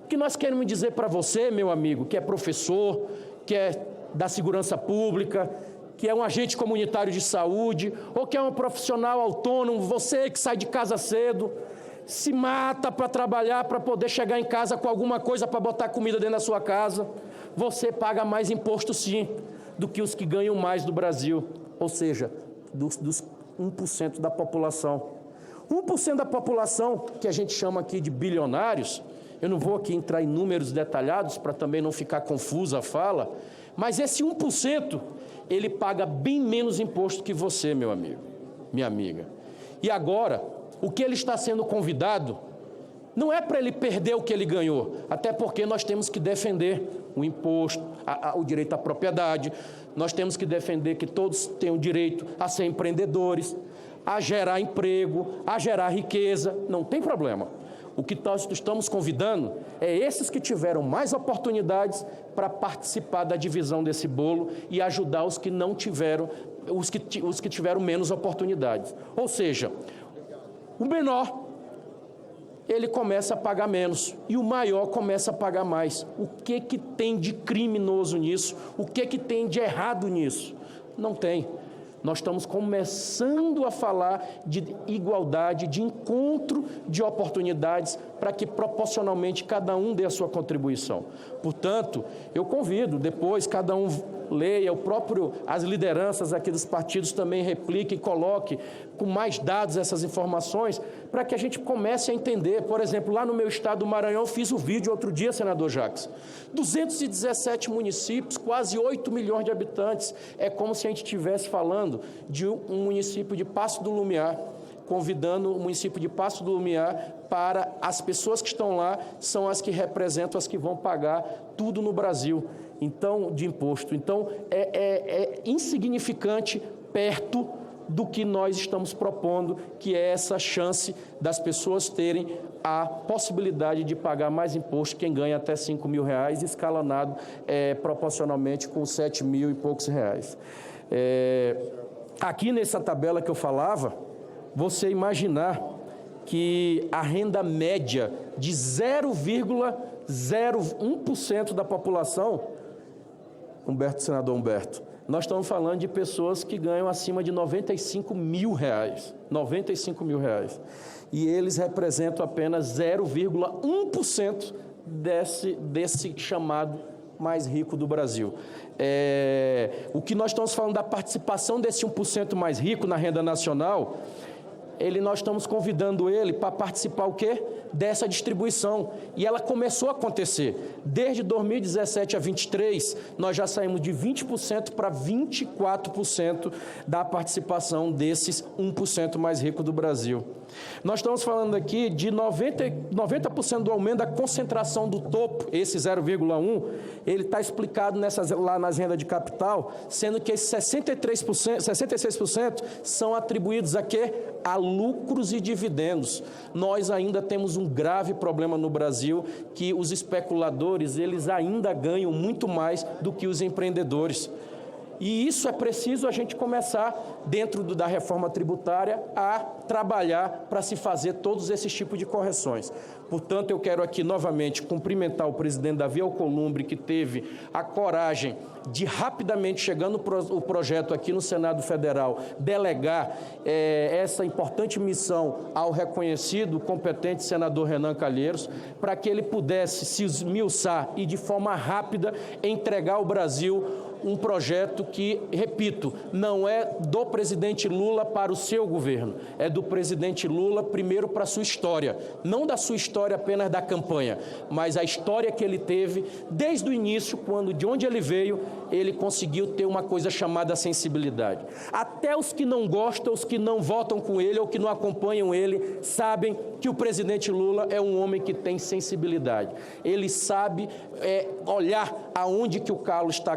O que nós queremos dizer para você, meu amigo, que é professor, que é da segurança pública, que é um agente comunitário de saúde, ou que é um profissional autônomo, você que sai de casa cedo, se mata para trabalhar, para poder chegar em casa com alguma coisa para botar comida dentro da sua casa, você paga mais imposto sim, do que os que ganham mais do Brasil, ou seja, dos 1% da população. 1% da população, que a gente chama aqui de bilionários, eu não vou aqui entrar em números detalhados para também não ficar confusa a fala, mas esse 1%, ele paga bem menos imposto que você, meu amigo, minha amiga. E agora, o que ele está sendo convidado não é para ele perder o que ele ganhou, até porque nós temos que defender o imposto, o direito à propriedade, nós temos que defender que todos tenham direito a ser empreendedores, a gerar emprego, a gerar riqueza, não tem problema. O que nós estamos convidando é esses que tiveram mais oportunidades para participar da divisão desse bolo e ajudar os que não tiveram, os que tiveram menos oportunidades. Ou seja, o menor, ele começa a pagar menos e o maior começa a pagar mais. O que tem de criminoso nisso? O que tem de errado nisso? Não tem. Nós estamos começando a falar de igualdade, de encontro de oportunidades para que proporcionalmente cada um dê a sua contribuição. Portanto, eu convido, depois cada um leia, as lideranças aqui dos partidos também repliquem e coloquem com mais dados essas informações para que a gente comece a entender. Por exemplo, lá no meu estado do Maranhão, eu fiz um vídeo outro dia, senador Jacques, 217 municípios, quase 8 milhões de habitantes. É como se a gente estivesse falando de um município de Passo do Lumiar, convidando o município de Passo do Lumiar para as pessoas que estão lá, são as que representam, as que vão pagar tudo no Brasil, então, de imposto. Então, é insignificante perto do que nós estamos propondo, que é essa chance das pessoas terem a possibilidade de pagar mais imposto, quem ganha até R$5.000, escalonado proporcionalmente com 7 mil e poucos reais. Aqui nessa tabela que eu falava, você imaginar que a renda média de 0,01% da população, senador Humberto, nós estamos falando de pessoas que ganham acima de R$95 mil, R$95 mil, e eles representam apenas 0,1% desse chamado mais rico do Brasil. O que nós estamos falando da participação desse 1% mais rico na renda nacional, nós estamos convidando ele para participar o quê? Dessa distribuição. E ela começou a acontecer. Desde 2017 a 2023, nós já saímos de 20% para 24% da participação desses 1% mais rico do Brasil. Nós estamos falando aqui de 90% do aumento da concentração do topo, esse 0,1%, ele está explicado lá nas rendas de capital, sendo que esses 66% são atribuídos a quê? A lucros e dividendos. Nós ainda temos um grave problema no Brasil, que os especuladores, eles ainda ganham muito mais do que os empreendedores. E isso é preciso a gente começar, dentro da reforma tributária, a trabalhar para se fazer todos esses tipos de correções. Portanto, eu quero aqui novamente cumprimentar o presidente Davi Alcolumbre, que teve a coragem de rapidamente, chegando o projeto aqui no Senado Federal, delegar essa importante missão ao reconhecido, competente senador Renan Calheiros, para que ele pudesse se esmiuçar e, de forma rápida, entregar ao Brasil um projeto que, repito, não é do presidente Lula para o seu governo, é do presidente Lula primeiro para a sua história, não da sua história apenas da campanha, mas a história que ele teve desde o início, quando de onde ele veio, ele conseguiu ter uma coisa chamada sensibilidade. Até os que não gostam, os que não votam com ele ou que não acompanham ele, sabem que o presidente Lula é um homem que tem sensibilidade. Ele sabe olhar aonde que o calo está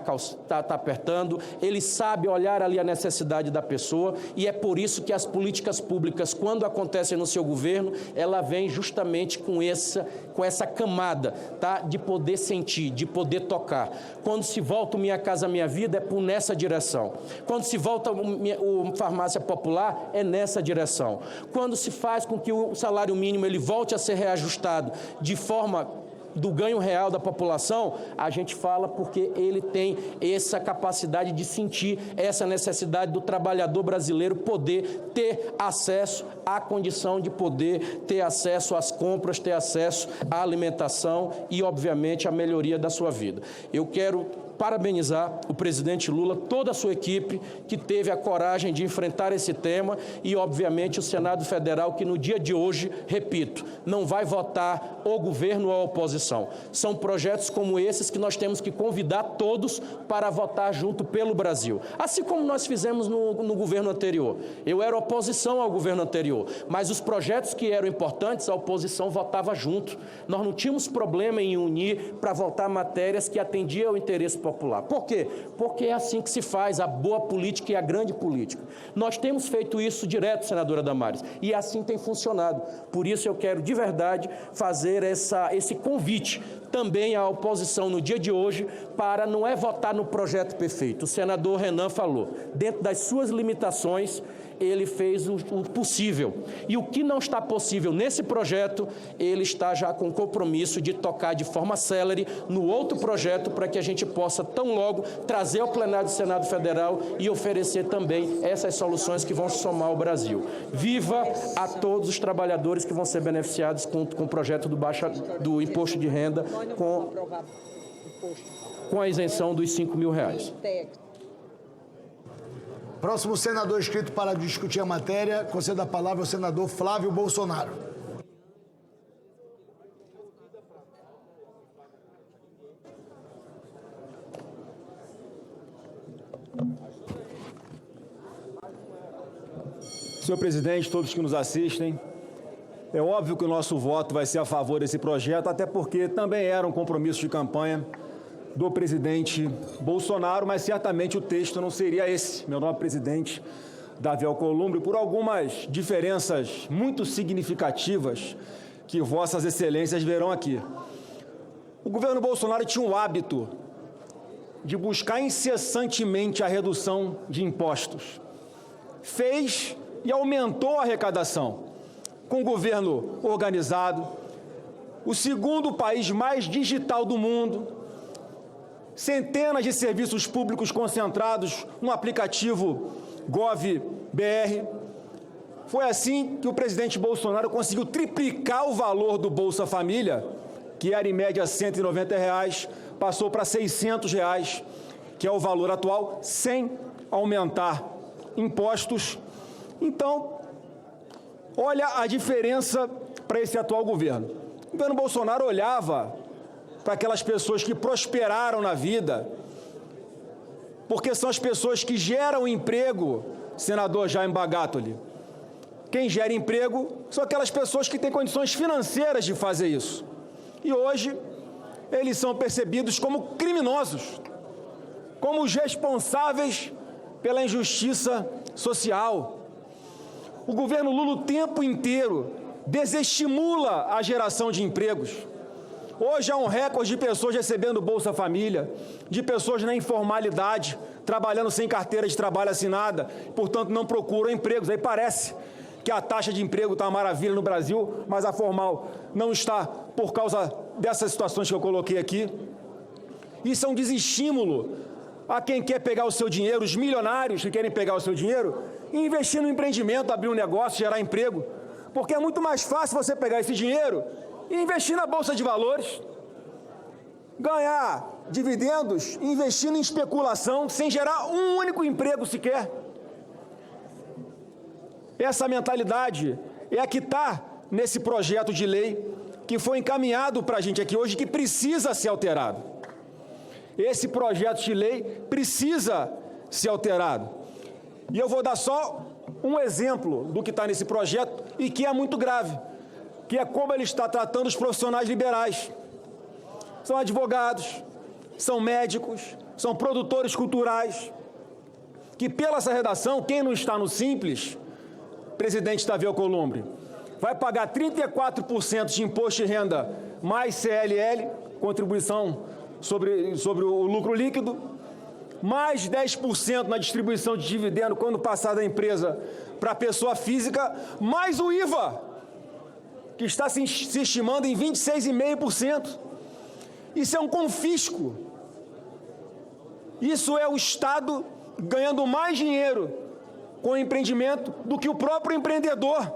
apertando, ele sabe olhar ali a necessidade da pessoa, e é por isso que as políticas públicas, quando acontecem no seu governo, ela vem justamente com essa camada, tá? De poder sentir, de poder tocar. Quando se volta o Minha Casa Minha Vida, é por nessa direção. Quando se volta o Farmácia Popular, é nessa direção. Quando se faz com que o salário mínimo ele volte a ser reajustado de forma do ganho real da população, a gente fala porque ele tem essa capacidade de sentir essa necessidade do trabalhador brasileiro poder ter acesso à condição de poder ter acesso às compras, ter acesso à alimentação e, obviamente, à melhoria da sua vida. Eu quero parabenizar o presidente Lula, toda a sua equipe que teve a coragem de enfrentar esse tema e, obviamente, o Senado Federal que no dia de hoje, repito, não vai votar o governo ou a oposição. São projetos como esses que nós temos que convidar todos para votar junto pelo Brasil. Assim como nós fizemos no governo anterior. Eu era oposição ao governo anterior, mas os projetos que eram importantes, a oposição votava junto. Nós não tínhamos problema em unir para votar matérias que atendiam ao interesse popular. Por quê? Porque é assim que se faz a boa política e a grande política. Nós temos feito isso direto, senadora Damares, e assim tem funcionado. Por isso eu quero, de verdade, fazer esse convite também à oposição no dia de hoje para não é votar no projeto perfeito. O senador Renan falou, dentro das suas limitações, ele fez o possível. E o que não está possível nesse projeto, ele está já com compromisso de tocar de forma célere no outro projeto para que a gente possa, tão logo, trazer ao plenário do Senado Federal e oferecer também essas soluções que vão somar ao Brasil. Viva a todos os trabalhadores que vão ser beneficiados com o projeto do imposto de renda, com a isenção dos R$5.000. Próximo senador inscrito para discutir a matéria, concedo a palavra ao senador Flávio Bolsonaro. Senhor presidente, todos que nos assistem, é óbvio que o nosso voto vai ser a favor desse projeto, até porque também era um compromisso de campanha do presidente Bolsonaro, mas certamente o texto não seria esse, meu nobre presidente Davi Alcolumbre, por algumas diferenças muito significativas que vossas excelências verão aqui. O governo Bolsonaro tinha o hábito de buscar incessantemente a redução de impostos. Fez e aumentou a arrecadação, com o governo organizado, o segundo país mais digital do mundo, centenas de serviços públicos concentrados no aplicativo Gov.br. Foi assim que o presidente Bolsonaro conseguiu triplicar o valor do Bolsa Família, que era em média R$ 190, passou para R$ 600, que é o valor atual, sem aumentar impostos. Então, olha a diferença para esse atual governo. O governo Bolsonaro olhava para aquelas pessoas que prosperaram na vida, porque são as pessoas que geram emprego, senador Jaime Bagatoli. Quem gera emprego são aquelas pessoas que têm condições financeiras de fazer isso. E hoje, eles são percebidos como criminosos, como os responsáveis pela injustiça social. O governo Lula o tempo inteiro desestimula a geração de empregos. Hoje há um recorde de pessoas recebendo Bolsa Família, de pessoas na informalidade, trabalhando sem carteira de trabalho assinada, portanto não procuram empregos. Aí parece que a taxa de emprego está uma maravilha no Brasil, mas a formal não está por causa dessas situações que eu coloquei aqui. Isso é um desestímulo a quem quer pegar o seu dinheiro, os milionários que querem pegar o seu dinheiro e investir no empreendimento, abrir um negócio, gerar emprego. Porque é muito mais fácil você pegar esse dinheiro e investir na Bolsa de Valores, ganhar dividendos, investindo em especulação, sem gerar um único emprego sequer. Essa mentalidade é a que está nesse projeto de lei que foi encaminhado para a gente aqui hoje, que precisa ser alterado. Esse projeto de lei precisa ser alterado. E eu vou dar só um exemplo do que está nesse projeto e que é muito grave, que é como ele está tratando os profissionais liberais. São advogados, são médicos, são produtores culturais, que pela essa redação, quem não está no Simples, presidente Davi Alcolumbre, vai pagar 34% de imposto de renda mais CLL, contribuição sobre o lucro líquido, mais 10% na distribuição de dividendo quando passar da empresa para a pessoa física, mais o IVA, que está se estimando em 26,5%. Isso é um confisco. Isso é o Estado ganhando mais dinheiro com o empreendimento do que o próprio empreendedor.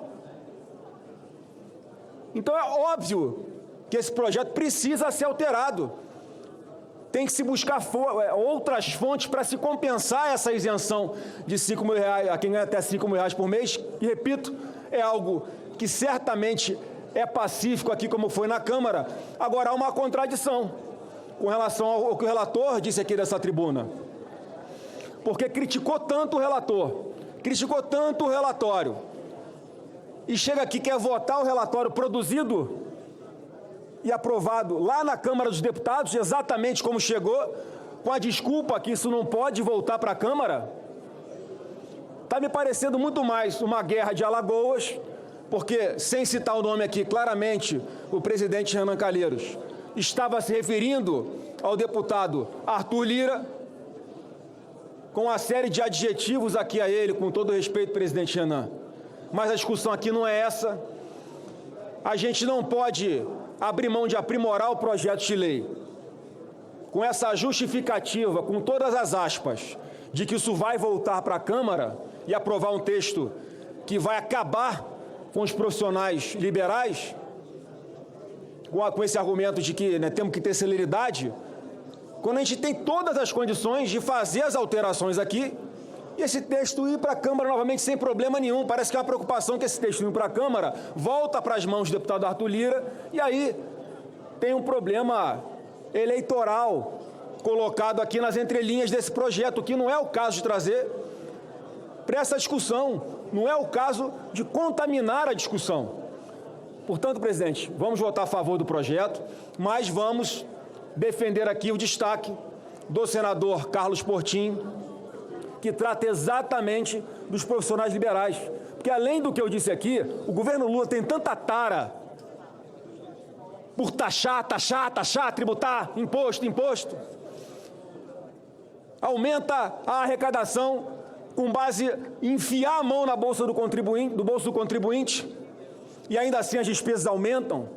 Então é óbvio que esse projeto precisa ser alterado. Tem que se buscar outras fontes para se compensar essa isenção de R$5.000 a quem ganha até R$5.000 por mês. E, repito, é algo que certamente é pacífico aqui, como foi na Câmara. Agora, há uma contradição com relação ao que o relator disse aqui dessa tribuna. Porque criticou tanto o relator, criticou tanto o relatório, e chega aqui, quer votar o relatório produzido e aprovado lá na Câmara dos Deputados, exatamente como chegou, com a desculpa que isso não pode voltar para a Câmara. Está me parecendo muito mais uma guerra de Alagoas, porque, sem citar o nome aqui, claramente, o presidente Renan Calheiros estava se referindo ao deputado Arthur Lira, com uma série de adjetivos aqui a ele, com todo o respeito, presidente Renan. Mas a discussão aqui não é essa. A gente não pode abrir mão de aprimorar o projeto de lei com essa justificativa, com todas as aspas, de que isso vai voltar para a Câmara e aprovar um texto que vai acabar com os profissionais liberais, com esse argumento de que temos que ter celeridade, quando a gente tem todas as condições de fazer as alterações aqui e esse texto ir para a Câmara novamente sem problema nenhum. Parece que é uma preocupação que esse texto ir para a Câmara volta para as mãos do deputado Arthur Lira e aí tem um problema eleitoral colocado aqui nas entrelinhas desse projeto, que não é o caso de trazer para essa discussão, não é o caso de contaminar a discussão. Portanto, presidente, vamos votar a favor do projeto, mas vamos defender aqui o destaque do senador Carlos Portinho, que trata exatamente dos profissionais liberais. Porque, além do que eu disse aqui, o governo Lula tem tanta tara por taxar, tributar, imposto. Aumenta a arrecadação com base em enfiar a mão na bolsa do bolso do contribuinte, e ainda assim as despesas aumentam.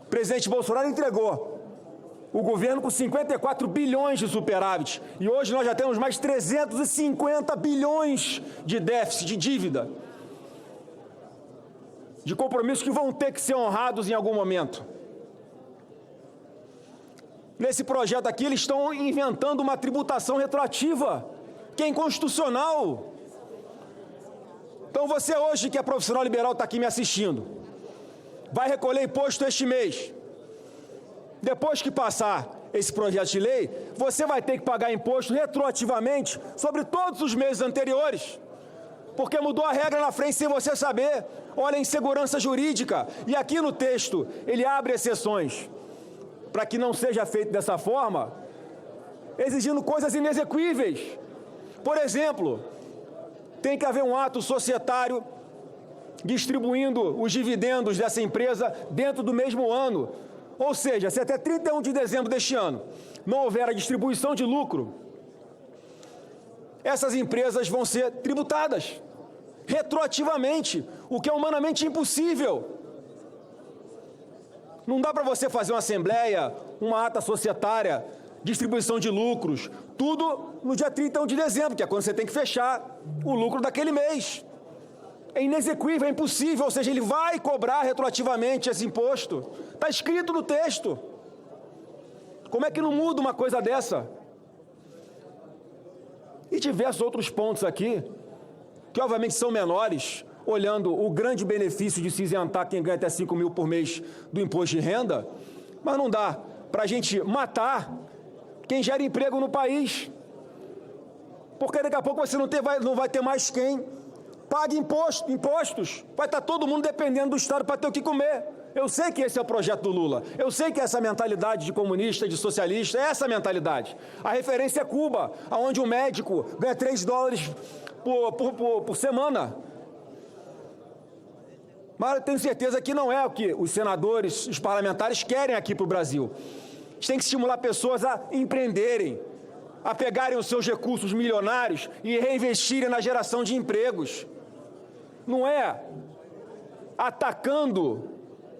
O presidente Bolsonaro entregou o governo com 54 bilhões de superávit, e hoje nós já temos mais 350 bilhões de déficit, de dívida, de compromissos que vão ter que ser honrados em algum momento. Nesse projeto aqui, eles estão inventando uma tributação retroativa, que é inconstitucional. Então você hoje, que é profissional liberal, está aqui me assistindo, vai recolher imposto este mês. Depois que passar esse projeto de lei, você vai ter que pagar imposto retroativamente sobre todos os meses anteriores, porque mudou a regra na frente sem você saber. Olha a insegurança jurídica. E aqui no texto, ele abre exceções para que não seja feito dessa forma, exigindo coisas inexequíveis. Por exemplo, tem que haver um ato societário distribuindo os dividendos dessa empresa dentro do mesmo ano. Ou seja, se até 31 de dezembro deste ano não houver a distribuição de lucro, essas empresas vão ser tributadas retroativamente, o que é humanamente impossível. Não dá para você fazer uma assembleia, uma ata societária, distribuição de lucros, tudo no dia 31 de dezembro, que é quando você tem que fechar o lucro daquele mês. É inexequível, é impossível, ou seja, ele vai cobrar retroativamente esse imposto. Está escrito no texto. Como é que não muda uma coisa dessa? E diversos outros pontos aqui, que obviamente são menores, olhando o grande benefício de se isentar quem ganha até 5 mil por mês do imposto de renda, mas não dá para a gente matar quem gera emprego no país, porque daqui a pouco você não vai ter mais quem pague impostos, vai estar todo mundo dependendo do Estado para ter o que comer. Eu sei que esse é o projeto do Lula, eu sei que essa mentalidade de comunista, de socialista, é essa mentalidade. A referência é Cuba, onde um médico ganha $3 por semana. Mas eu tenho certeza que não é o que os senadores, os parlamentares querem aqui para o Brasil. A gente tem que estimular pessoas a empreenderem, a pegarem os seus recursos milionários e reinvestirem na geração de empregos. Não é atacando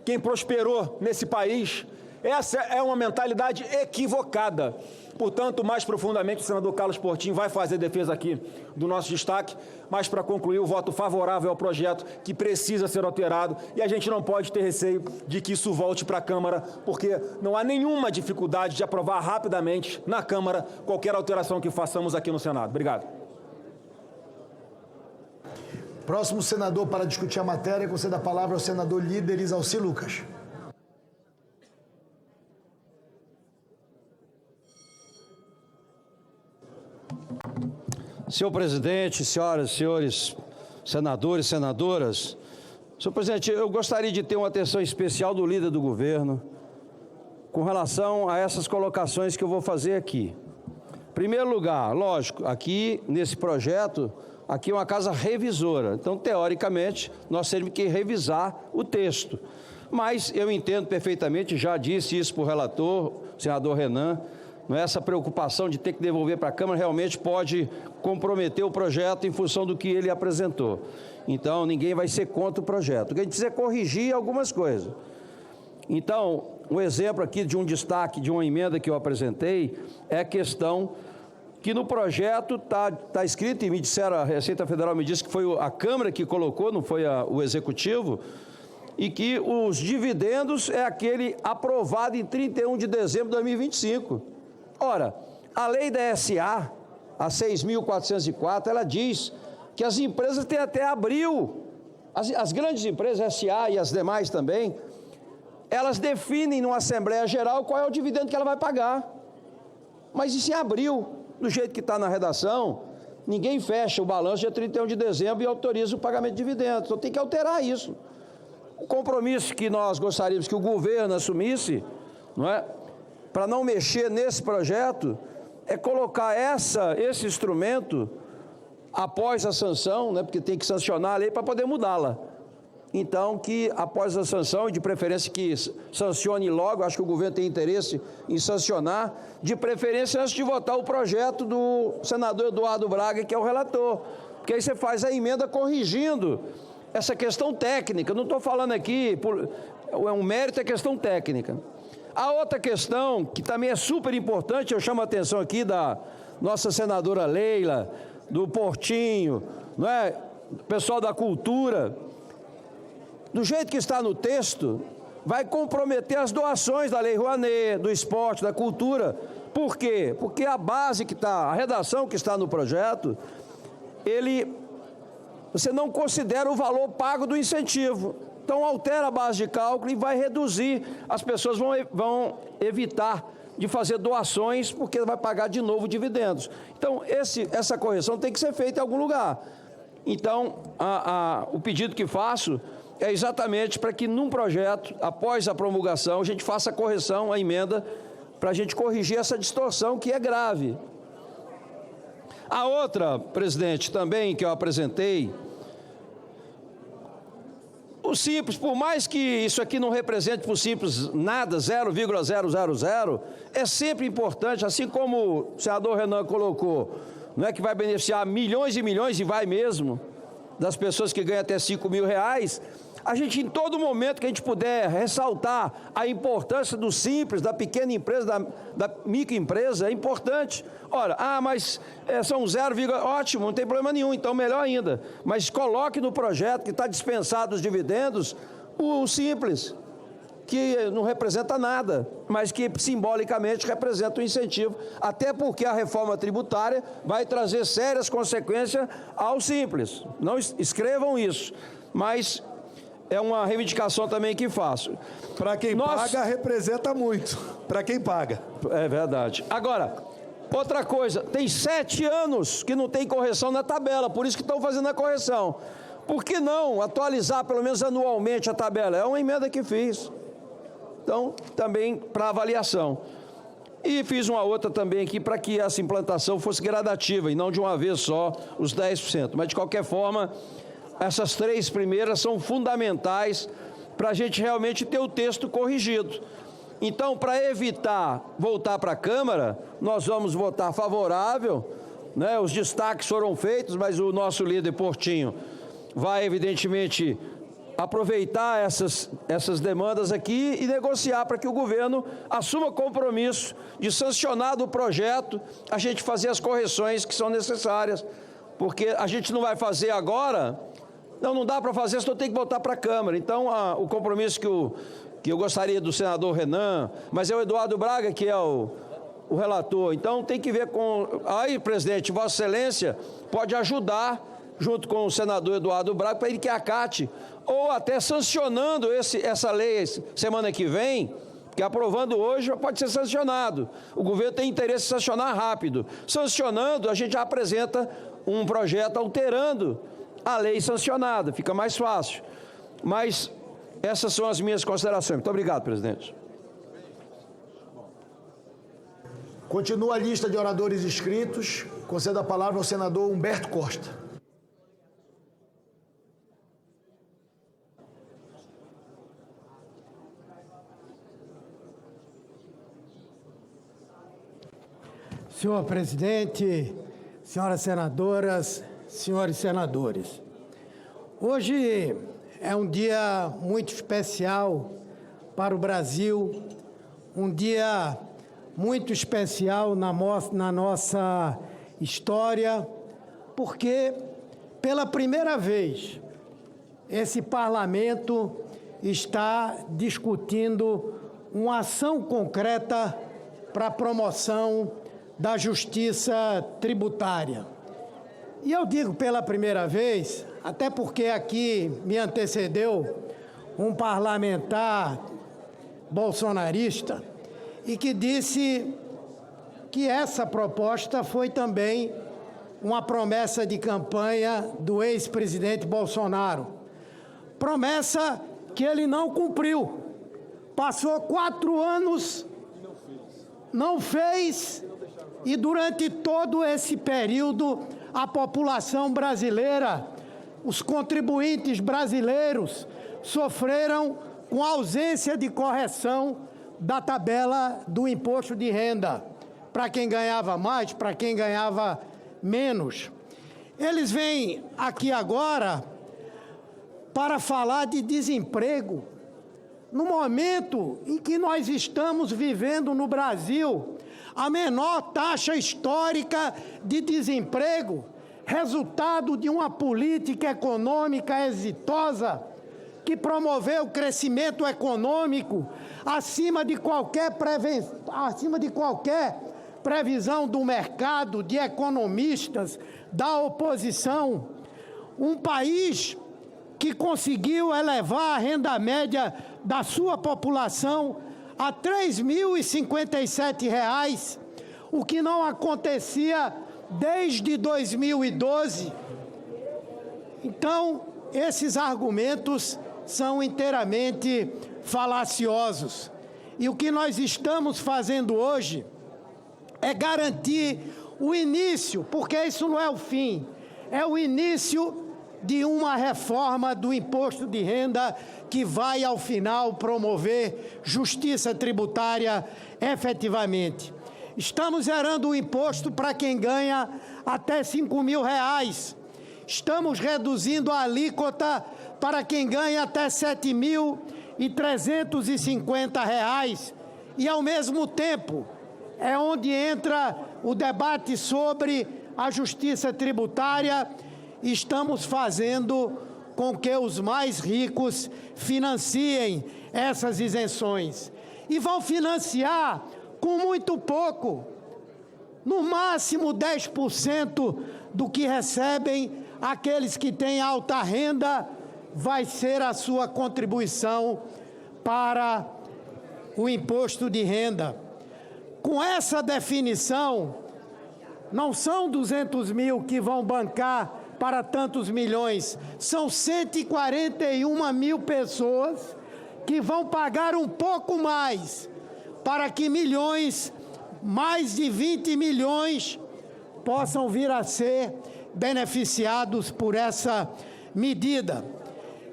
quem prosperou nesse país. Essa é uma mentalidade equivocada. Portanto, mais profundamente, o senador Carlos Portinho vai fazer defesa aqui do nosso destaque, mas para concluir, o voto favorável ao projeto que precisa ser alterado, e a gente não pode ter receio de que isso volte para a Câmara, porque não há nenhuma dificuldade de aprovar rapidamente na Câmara qualquer alteração que façamos aqui no Senado. Obrigado. Próximo senador para discutir a matéria, conceda a palavra ao senador líder Isalci Lucas. Senhor presidente, senhoras e senhores senadores e senadoras, senhor presidente, eu gostaria de ter uma atenção especial do líder do governo com relação a essas colocações que eu vou fazer aqui. Em primeiro lugar, lógico, aqui nesse projeto, aqui é uma casa revisora, então teoricamente nós temos que revisar o texto. Mas eu entendo perfeitamente, já disse isso para o relator, o senador Renan, essa preocupação de ter que devolver para a Câmara realmente pode comprometer o projeto em função do que ele apresentou. Então, ninguém vai ser contra o projeto. O que a gente precisa é corrigir algumas coisas. Então, um exemplo aqui de um destaque de uma emenda que eu apresentei é a questão que no projeto está escrito, e me disseram, a Receita Federal me disse que foi a Câmara que colocou, não foi o Executivo, e que os dividendos é aquele aprovado em 31 de dezembro de 2025. Ora, a lei da SA, a 6.404, ela diz que as empresas têm até abril, as grandes empresas, SA e as demais também, elas definem numa Assembleia Geral qual é o dividendo que ela vai pagar. Mas isso em abril, do jeito que está na redação, ninguém fecha o balanço dia 31 de dezembro e autoriza o pagamento de dividendos. Então tem que alterar isso. O compromisso que nós gostaríamos que o governo assumisse, não é? Para não mexer nesse projeto, é colocar esse instrumento após a sanção, né, porque tem que sancionar a lei para poder mudá-la. Então, que após a sanção, e de preferência que sancione logo, acho que o governo tem interesse em sancionar, de preferência antes de votar o projeto do senador Eduardo Braga, que é o relator, porque aí você faz a emenda corrigindo essa questão técnica. Não estou falando aqui, o mérito é questão técnica. A outra questão, que também é super importante, eu chamo a atenção aqui da nossa senadora Leila, do Portinho, não é? O pessoal da cultura, do jeito que está no texto, vai comprometer as doações da Lei Rouanet, do esporte, da cultura. Por quê? Porque a base que está, a redação que está no projeto, você não considera o valor pago do incentivo. Então, altera a base de cálculo e vai reduzir. As pessoas vão evitar de fazer doações, porque vai pagar de novo dividendos. Então, essa correção tem que ser feita em algum lugar. Então, o pedido que faço é exatamente para que num projeto, após a promulgação, a gente faça a correção, a emenda, para a gente corrigir essa distorção que é grave. A outra, presidente, também que eu apresentei, o Simples, por mais que isso aqui não represente para o Simples nada, 0,000, é sempre importante, assim como o senador Renan colocou, não é que vai beneficiar milhões e milhões, e vai mesmo, das pessoas que ganham até R$5.000, a gente, em todo momento que a gente puder ressaltar a importância do Simples, da pequena empresa, da microempresa, é importante. Ora, mas são 0, ótimo, não tem problema nenhum, então melhor ainda. Mas coloque no projeto que está dispensado os dividendos, o Simples, que não representa nada, mas que simbolicamente representa um incentivo, até porque a reforma tributária vai trazer sérias consequências ao Simples. Não escrevam isso, mas é uma reivindicação também que faço. Para quem paga, representa muito. Para quem paga. É verdade. Agora, outra coisa, tem 7 anos que não tem correção na tabela, por isso que estão fazendo a correção. Por que não atualizar, pelo menos anualmente, a tabela? É uma emenda que fiz. Então, também para avaliação. E fiz uma outra também aqui para que essa implantação fosse gradativa e não de uma vez só os 10%. Mas, de qualquer forma, essas 3 primeiras são fundamentais para a gente realmente ter o texto corrigido. Então, para evitar voltar para a Câmara, nós vamos votar favorável, né? Os destaques foram feitos, mas o nosso líder Portinho vai, evidentemente, aproveitar essas demandas aqui e negociar para que o governo assuma compromisso de sancionar do projeto, a gente fazer as correções que são necessárias, porque a gente não vai fazer agora, não dá para fazer, senão tem que voltar para a Câmara. Então, o compromisso que eu gostaria do senador Renan, mas é o Eduardo Braga que é o relator, então tem que ver com... Aí, presidente, Vossa Excelência pode ajudar, junto com o senador Eduardo Braga, para ele que acate, ou até sancionando essa lei semana que vem, que aprovando hoje pode ser sancionado. O governo tem interesse em sancionar rápido. Sancionando, a gente já apresenta um projeto alterando a lei sancionada, fica mais fácil. Mas essas são as minhas considerações. Muito obrigado, presidente. Continua a lista de oradores inscritos. Concedo a palavra ao senador Humberto Costa. Senhor presidente, senhoras senadoras, senhores senadores, hoje é um dia muito especial para o Brasil, um dia muito especial na nossa história, porque pela primeira vez esse parlamento está discutindo uma ação concreta para a promoção da justiça tributária. E eu digo pela primeira vez, até porque aqui me antecedeu um parlamentar bolsonarista e que disse que essa proposta foi também uma promessa de campanha do ex-presidente Bolsonaro. Promessa que ele não cumpriu. Passou 4 anos, não fez, e durante todo esse período a população brasileira, os contribuintes brasileiros, sofreram com a ausência de correção da tabela do imposto de renda, para quem ganhava mais, para quem ganhava menos. Eles vêm aqui agora para falar de desemprego, no momento em que nós estamos vivendo no Brasil a menor taxa histórica de desemprego, resultado de uma política econômica exitosa que promoveu o crescimento econômico acima de qualquer previsão do mercado, de economistas, da oposição. Um país que conseguiu elevar a renda média da sua população a R$ 3.057, o que não acontecia desde 2012. Então, esses argumentos são inteiramente falaciosos. E o que nós estamos fazendo hoje é garantir o início, porque isso não é o fim, é o início de uma reforma do imposto de renda que vai, ao final, promover justiça tributária efetivamente. Estamos zerando o imposto para quem ganha até R$5.000. Estamos reduzindo a alíquota para quem ganha até R$7.350. E, ao mesmo tempo, é onde entra o debate sobre a justiça tributária. Estamos fazendo com que os mais ricos financiem essas isenções. E vão financiar com muito pouco, no máximo 10% do que recebem aqueles que têm alta renda, vai ser a sua contribuição para o imposto de renda. Com essa definição, não são 200 mil que vão bancar para tantos milhões, são 141 mil pessoas que vão pagar um pouco mais para que milhões, mais de 20 milhões, possam vir a ser beneficiados por essa medida.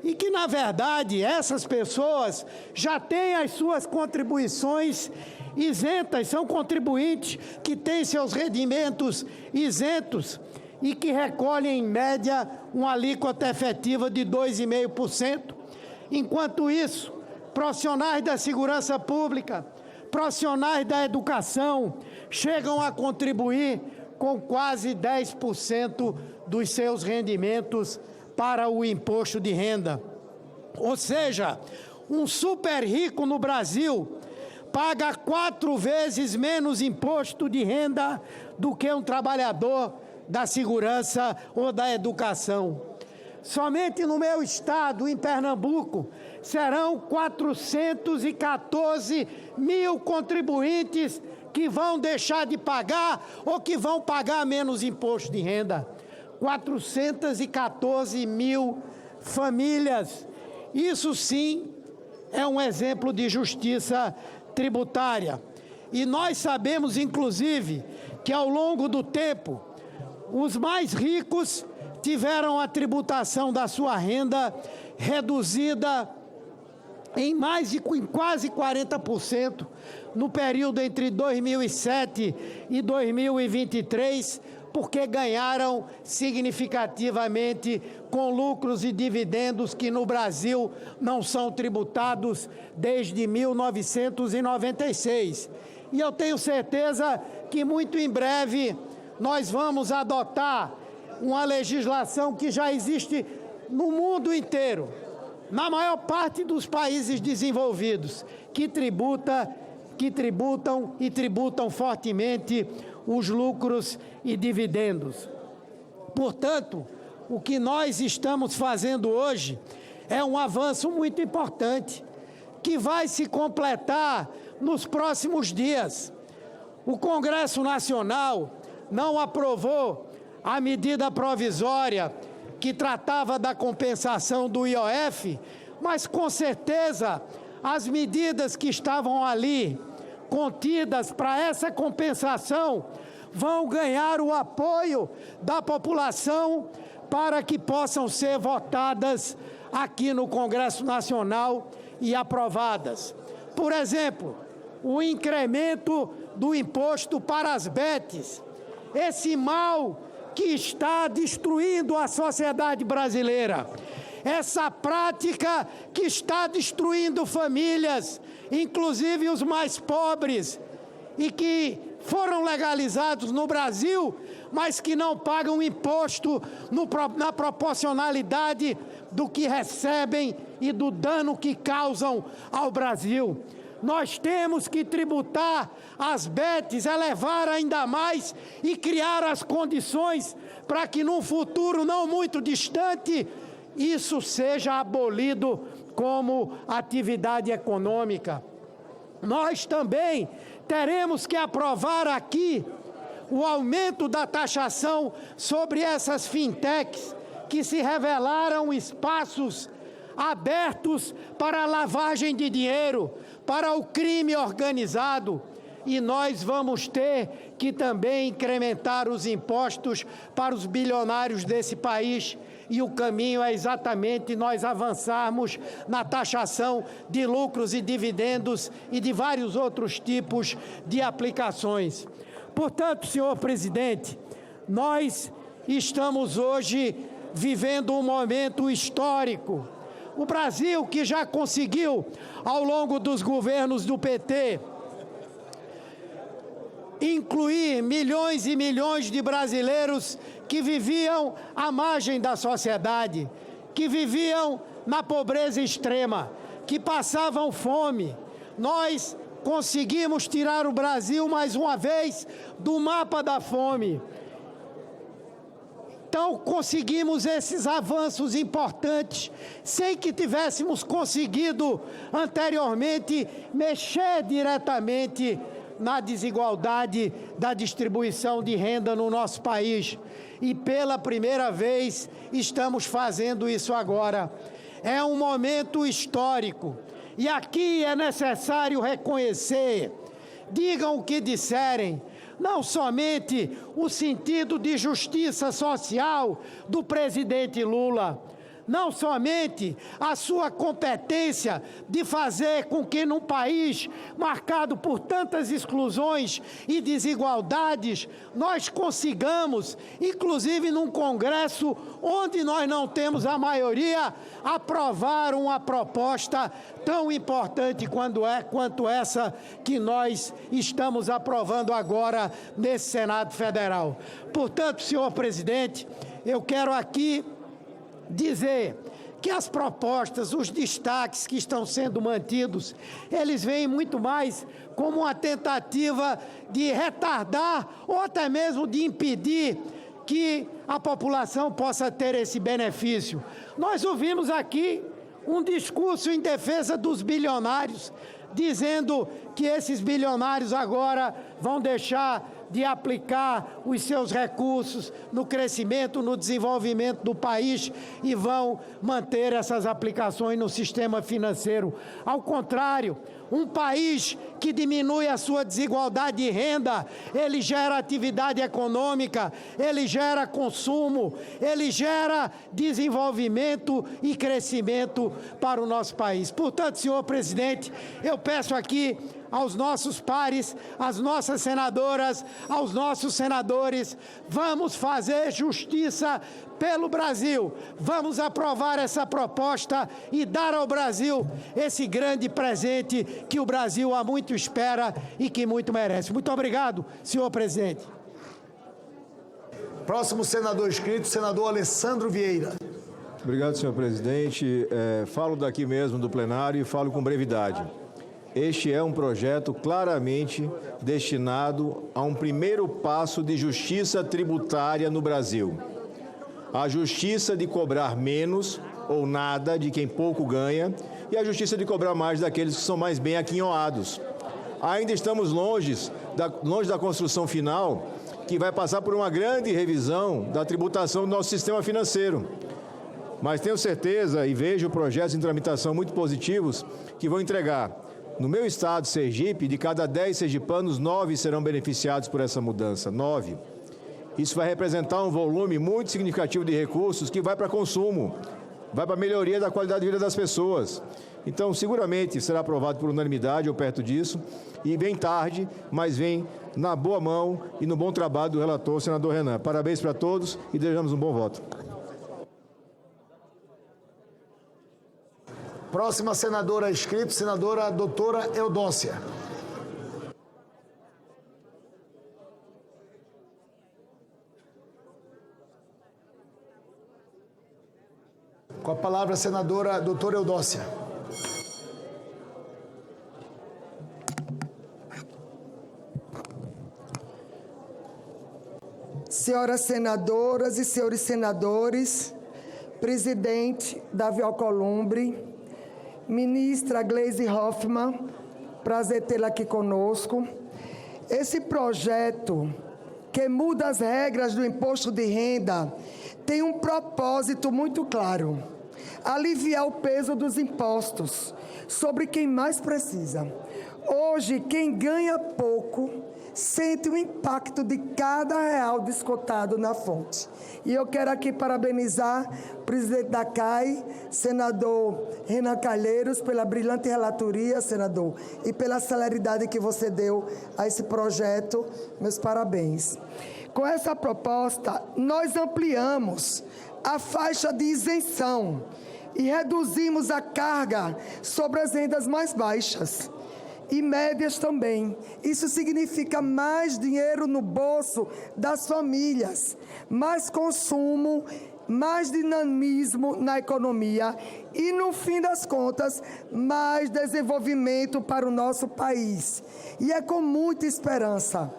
E que, na verdade, essas pessoas já têm as suas contribuições isentas, são contribuintes que têm seus rendimentos isentos e que recolhem, em média, uma alíquota efetiva de 2,5%. Enquanto isso, profissionais da segurança pública, profissionais da educação, chegam a contribuir com quase 10% dos seus rendimentos para o imposto de renda. Ou seja, um super rico no Brasil paga 4 vezes menos imposto de renda do que um trabalhador da segurança ou da educação. Somente no meu estado, em Pernambuco, serão 414 mil contribuintes que vão deixar de pagar ou que vão pagar menos imposto de renda. 414 mil famílias. Isso sim é um exemplo de justiça tributária. E nós sabemos, inclusive, que ao longo do tempo, os mais ricos tiveram a tributação da sua renda reduzida em quase 40% no período entre 2007 e 2023, porque ganharam significativamente com lucros e dividendos que no Brasil não são tributados desde 1996. E eu tenho certeza que muito em breve nós vamos adotar uma legislação que já existe no mundo inteiro, na maior parte dos países desenvolvidos, que tributam fortemente os lucros e dividendos. Portanto, o que nós estamos fazendo hoje é um avanço muito importante, que vai se completar nos próximos dias. O Congresso Nacional não aprovou a medida provisória que tratava da compensação do IOF, mas com certeza as medidas que estavam ali contidas para essa compensação vão ganhar o apoio da população para que possam ser votadas aqui no Congresso Nacional e aprovadas. Por exemplo, o incremento do imposto para as betes, esse mal que está destruindo a sociedade brasileira, essa prática que está destruindo famílias, inclusive os mais pobres, e que foram legalizados no Brasil, mas que não pagam imposto na proporcionalidade do que recebem e do dano que causam ao Brasil. Nós temos que tributar as betes, elevar ainda mais e criar as condições para que num futuro não muito distante isso seja abolido como atividade econômica. Nós também teremos que aprovar aqui o aumento da taxação sobre essas fintechs que se revelaram espaços abertos para a lavagem de dinheiro, para o crime organizado. E nós vamos ter que também incrementar os impostos para os bilionários desse país, e o caminho é exatamente nós avançarmos na taxação de lucros e dividendos e de vários outros tipos de aplicações. Portanto, senhor presidente, nós estamos hoje vivendo um momento histórico. O Brasil, que já conseguiu, ao longo dos governos do PT, incluir milhões e milhões de brasileiros que viviam à margem da sociedade, que viviam na pobreza extrema, que passavam fome. Nós conseguimos tirar o Brasil, mais uma vez, do mapa da fome. Então, conseguimos esses avanços importantes, sem que tivéssemos conseguido, anteriormente, mexer diretamente na desigualdade da distribuição de renda no nosso país. E, pela primeira vez, estamos fazendo isso agora. É um momento histórico. E aqui é necessário reconhecer, digam o que disserem, não somente o sentido de justiça social do presidente Lula, não somente a sua competência de fazer com que num país marcado por tantas exclusões e desigualdades, nós consigamos, inclusive num Congresso onde nós não temos a maioria, aprovar uma proposta tão importante quanto essa que nós estamos aprovando agora nesse Senado Federal. Portanto, senhor presidente, eu quero aqui dizer que as propostas, os destaques que estão sendo mantidos, eles vêm muito mais como uma tentativa de retardar ou até mesmo de impedir que a população possa ter esse benefício. Nós ouvimos aqui um discurso em defesa dos bilionários, dizendo que esses bilionários agora vão deixar de aplicar os seus recursos no crescimento, no desenvolvimento do país e vão manter essas aplicações no sistema financeiro. Ao contrário, um país que diminui a sua desigualdade de renda, ele gera atividade econômica, ele gera consumo, ele gera desenvolvimento e crescimento para o nosso país. Portanto, senhor presidente, eu peço aqui aos nossos pares, às nossas senadoras, aos nossos senadores, vamos fazer justiça pelo Brasil, vamos aprovar essa proposta e dar ao Brasil esse grande presente que o Brasil há muito espera e que muito merece. Muito obrigado, senhor presidente. Próximo senador inscrito, senador Alessandro Vieira. Obrigado, senhor presidente. Falo daqui mesmo do plenário e falo com brevidade. Este é um projeto claramente destinado a um primeiro passo de justiça tributária no Brasil. A justiça de cobrar menos ou nada de quem pouco ganha e a justiça de cobrar mais daqueles que são mais bem aquinhoados. Ainda estamos longe da construção final, que vai passar por uma grande revisão da tributação do nosso sistema financeiro. Mas tenho certeza e vejo projetos em tramitação muito positivos que vão entregar. No meu estado, Sergipe, de cada 10 sergipanos, 9 serão beneficiados por essa mudança. 9. Isso vai representar um volume muito significativo de recursos que vai para consumo, vai para a melhoria da qualidade de vida das pessoas. Então, seguramente será aprovado por unanimidade ou perto disso, e bem tarde, mas vem na boa mão e no bom trabalho do relator, senador Renan. Parabéns para todos e desejamos um bom voto. Próxima senadora inscrita, senadora doutora Eudócia. Com a palavra, a senadora doutora Eudócia. Senhoras senadoras e senhores senadores, presidente Davi Alcolumbre, ministra Gleisi Hoffmann, prazer tê-la aqui conosco. Esse projeto que muda as regras do imposto de renda tem um propósito muito claro: aliviar o peso dos impostos sobre quem mais precisa. Hoje, quem ganha pouco sente o impacto de cada real descontado na fonte. E eu quero aqui parabenizar o presidente da CAI, senador Renan Calheiros, pela brilhante relatoria, senador, e pela celeridade que você deu a esse projeto. Meus parabéns. Com essa proposta, nós ampliamos a faixa de isenção e reduzimos a carga sobre as rendas mais baixas e médias também. Isso significa mais dinheiro no bolso das famílias, mais consumo, mais dinamismo na economia e, no fim das contas, mais desenvolvimento para o nosso país. E é com muita esperança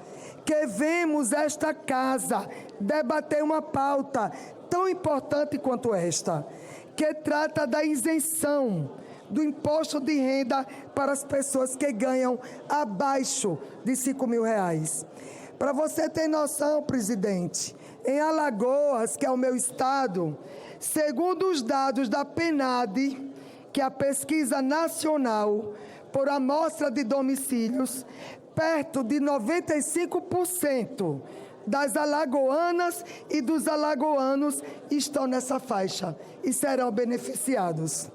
que vemos esta casa debater uma pauta tão importante quanto esta, que trata da isenção do imposto de renda para as pessoas que ganham abaixo de R$5.000. Para você ter noção, presidente, em Alagoas, que é o meu estado, segundo os dados da PNAD, que é a pesquisa nacional por amostra de domicílios, perto de 95% das alagoanas e dos alagoanos estão nessa faixa e serão beneficiados.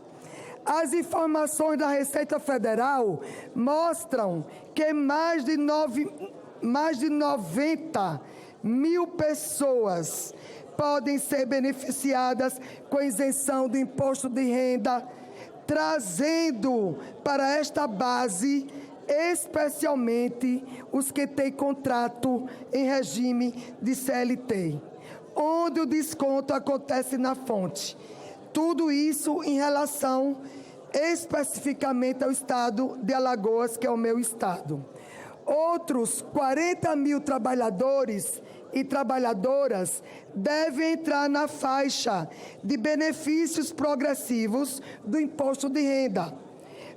As informações da Receita Federal mostram que mais de 90 mil pessoas podem ser beneficiadas com isenção do imposto de renda, trazendo para esta base especialmente os que têm contrato em regime de CLT, onde o desconto acontece na fonte. Tudo isso em relação especificamente ao estado de Alagoas, que é o meu estado. Outros 40 mil trabalhadores e trabalhadoras devem entrar na faixa de benefícios progressivos do imposto de renda,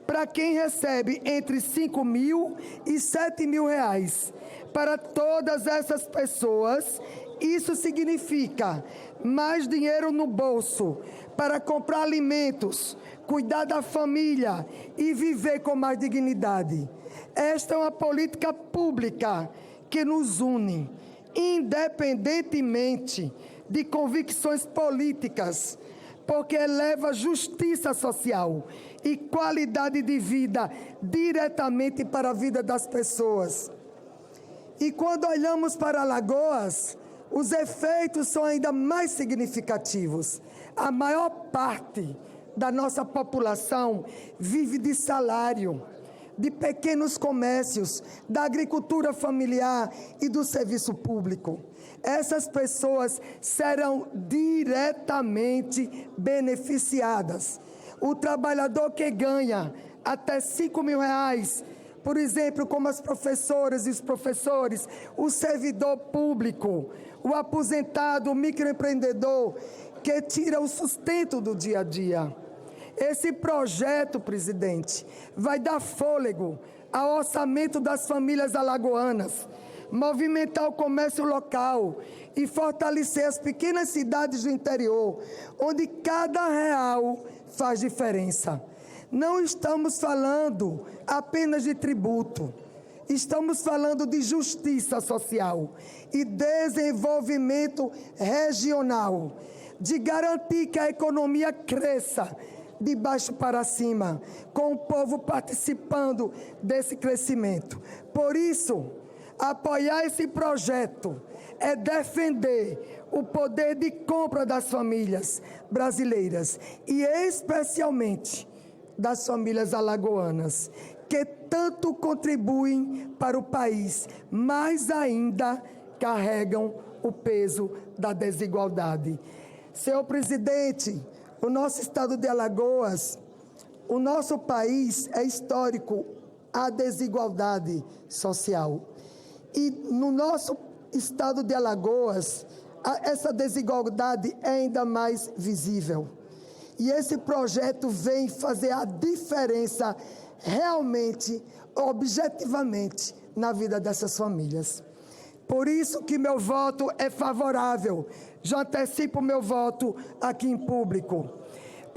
para quem recebe entre R$5.000 e R$7.000. Para todas essas pessoas, isso significa mais dinheiro no bolso para comprar alimentos, cuidar da família e viver com mais dignidade. Esta é uma política pública que nos une, independentemente de convicções políticas, porque eleva justiça social e qualidade de vida diretamente para a vida das pessoas. E quando olhamos para Alagoas, os efeitos são ainda mais significativos. A maior parte da nossa população vive de salário, de pequenos comércios, da agricultura familiar e do serviço público. Essas pessoas serão diretamente beneficiadas. O trabalhador que ganha até R$5.000, por exemplo, como as professoras e os professores, o servidor público, o aposentado, o microempreendedor, que tira o sustento do dia a dia. Esse projeto, presidente, vai dar fôlego ao orçamento das famílias alagoanas, movimentar o comércio local e fortalecer as pequenas cidades do interior, onde cada real faz diferença. Não estamos falando apenas de tributo, estamos falando de justiça social e desenvolvimento regional, de garantir que a economia cresça de baixo para cima, com o povo participando desse crescimento. Por isso, apoiar esse projeto é defender o poder de compra das famílias brasileiras e especialmente das famílias alagoanas, que tanto contribuem para o país, mas ainda carregam o peso da desigualdade. Senhor presidente, o nosso estado de Alagoas, o nosso país é histórico à desigualdade social. E no nosso estado de Alagoas, essa desigualdade é ainda mais visível. E esse projeto vem fazer a diferença realmente, objetivamente, na vida dessas famílias. Por isso que meu voto é favorável. Já antecipo meu voto aqui em público.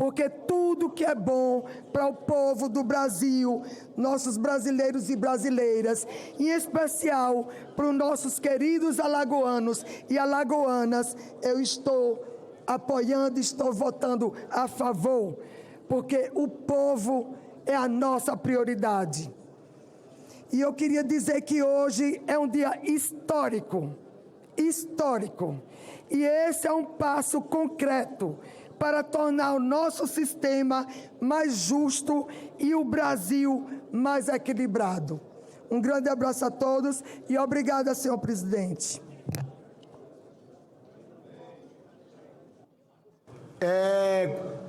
porque tudo que é bom para o povo do Brasil, nossos brasileiros e brasileiras, em especial para os nossos queridos alagoanos e alagoanas, eu estou apoiando, estou votando a favor, porque o povo é a nossa prioridade. E eu queria dizer que hoje é um dia histórico, e esse é um passo concreto para tornar o nosso sistema mais justo e o Brasil mais equilibrado. Um grande abraço a todos e obrigada, senhor presidente.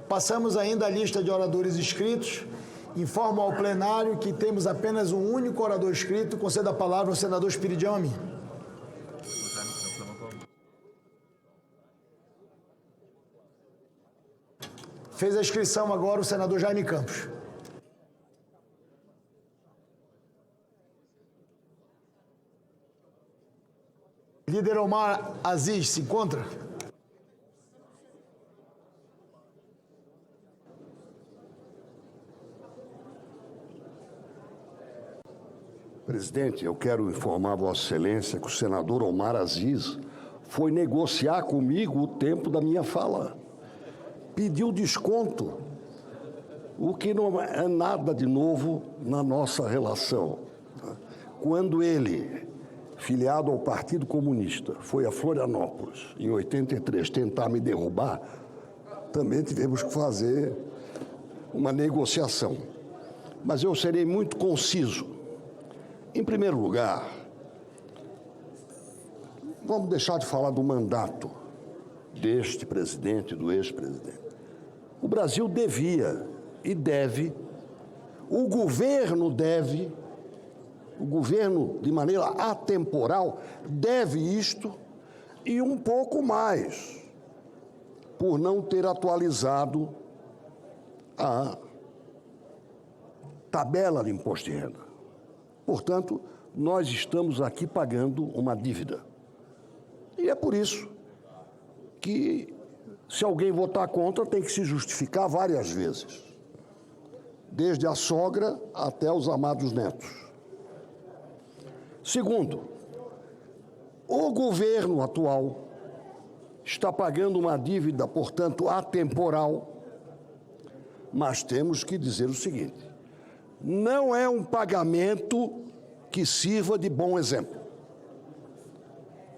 Passamos ainda a lista de oradores inscritos. Informo ao plenário que temos apenas um único orador inscrito. Concedo a palavra ao senador Espiridião Amin. Fez a inscrição agora o senador Jaime Campos. Líder Omar Aziz, se encontra? Presidente, eu quero informar Vossa Excelência que o senador Omar Aziz foi negociar comigo o tempo da minha fala. Pediu desconto, o que não é nada de novo na nossa relação. Quando ele, filiado ao Partido Comunista, foi a Florianópolis, em 83, tentar me derrubar, também tivemos que fazer uma negociação. Mas eu serei muito conciso. Em primeiro lugar, vamos deixar de falar do mandato deste presidente e do ex-presidente. O Brasil devia e deve, o governo deve, o governo de maneira atemporal deve isto e um pouco mais, por não ter atualizado a tabela de imposto de renda. Portanto, nós estamos aqui pagando uma dívida. E é por isso que, se alguém votar contra, tem que se justificar várias vezes, desde a sogra até os amados netos. Segundo, o governo atual está pagando uma dívida, portanto, atemporal, mas temos que dizer o seguinte: não é um pagamento que sirva de bom exemplo.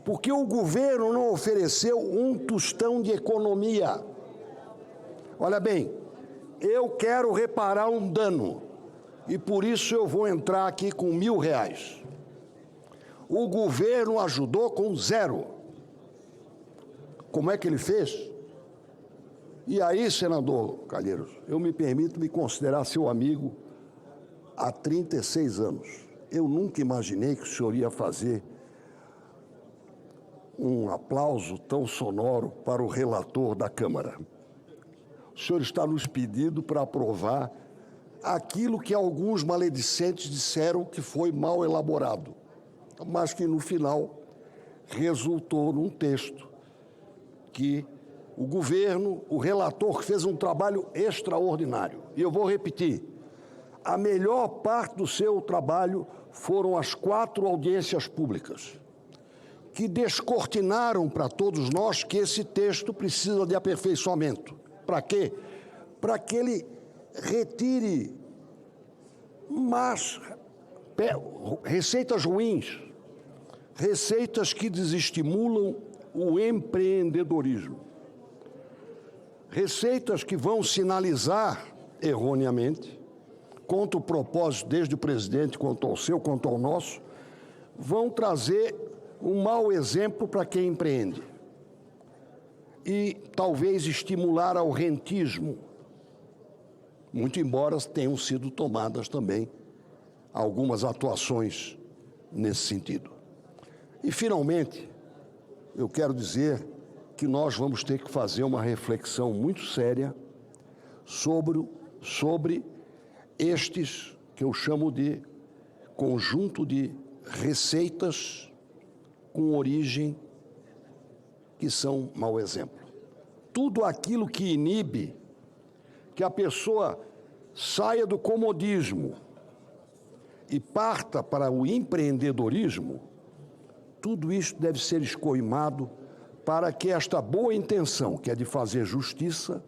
Porque o governo não ofereceu um tostão de economia. Olha bem, eu quero reparar um dano e por isso eu vou entrar aqui com R$1.000. O governo ajudou com 0. Como é que ele fez? E aí, senador Calheiros, eu me permito me considerar seu amigo há 36 anos. Eu nunca imaginei que o senhor ia fazer um aplauso tão sonoro para o relator da Câmara. O senhor está nos pedindo para aprovar aquilo que alguns maledicentes disseram que foi mal elaborado, mas que no final resultou num texto que o governo, o relator, fez um trabalho extraordinário. E eu vou repetir: a melhor parte do seu trabalho foram as 4 audiências públicas, que descortinaram para todos nós que esse texto precisa de aperfeiçoamento. Para quê? Para que ele retire receitas ruins, receitas que desestimulam o empreendedorismo, receitas que vão sinalizar erroneamente, contra o propósito desde o presidente, quanto ao seu, quanto ao nosso, vão trazer um mau exemplo para quem empreende e talvez estimular ao rentismo, muito embora tenham sido tomadas também algumas atuações nesse sentido. E, finalmente, eu quero dizer que nós vamos ter que fazer uma reflexão muito séria sobre estes que eu chamo de conjunto de receitas com origem que são mau exemplo. Tudo aquilo que inibe que a pessoa saia do comodismo e parta para o empreendedorismo, tudo isso deve ser escoimado para que esta boa intenção, que é de fazer justiça,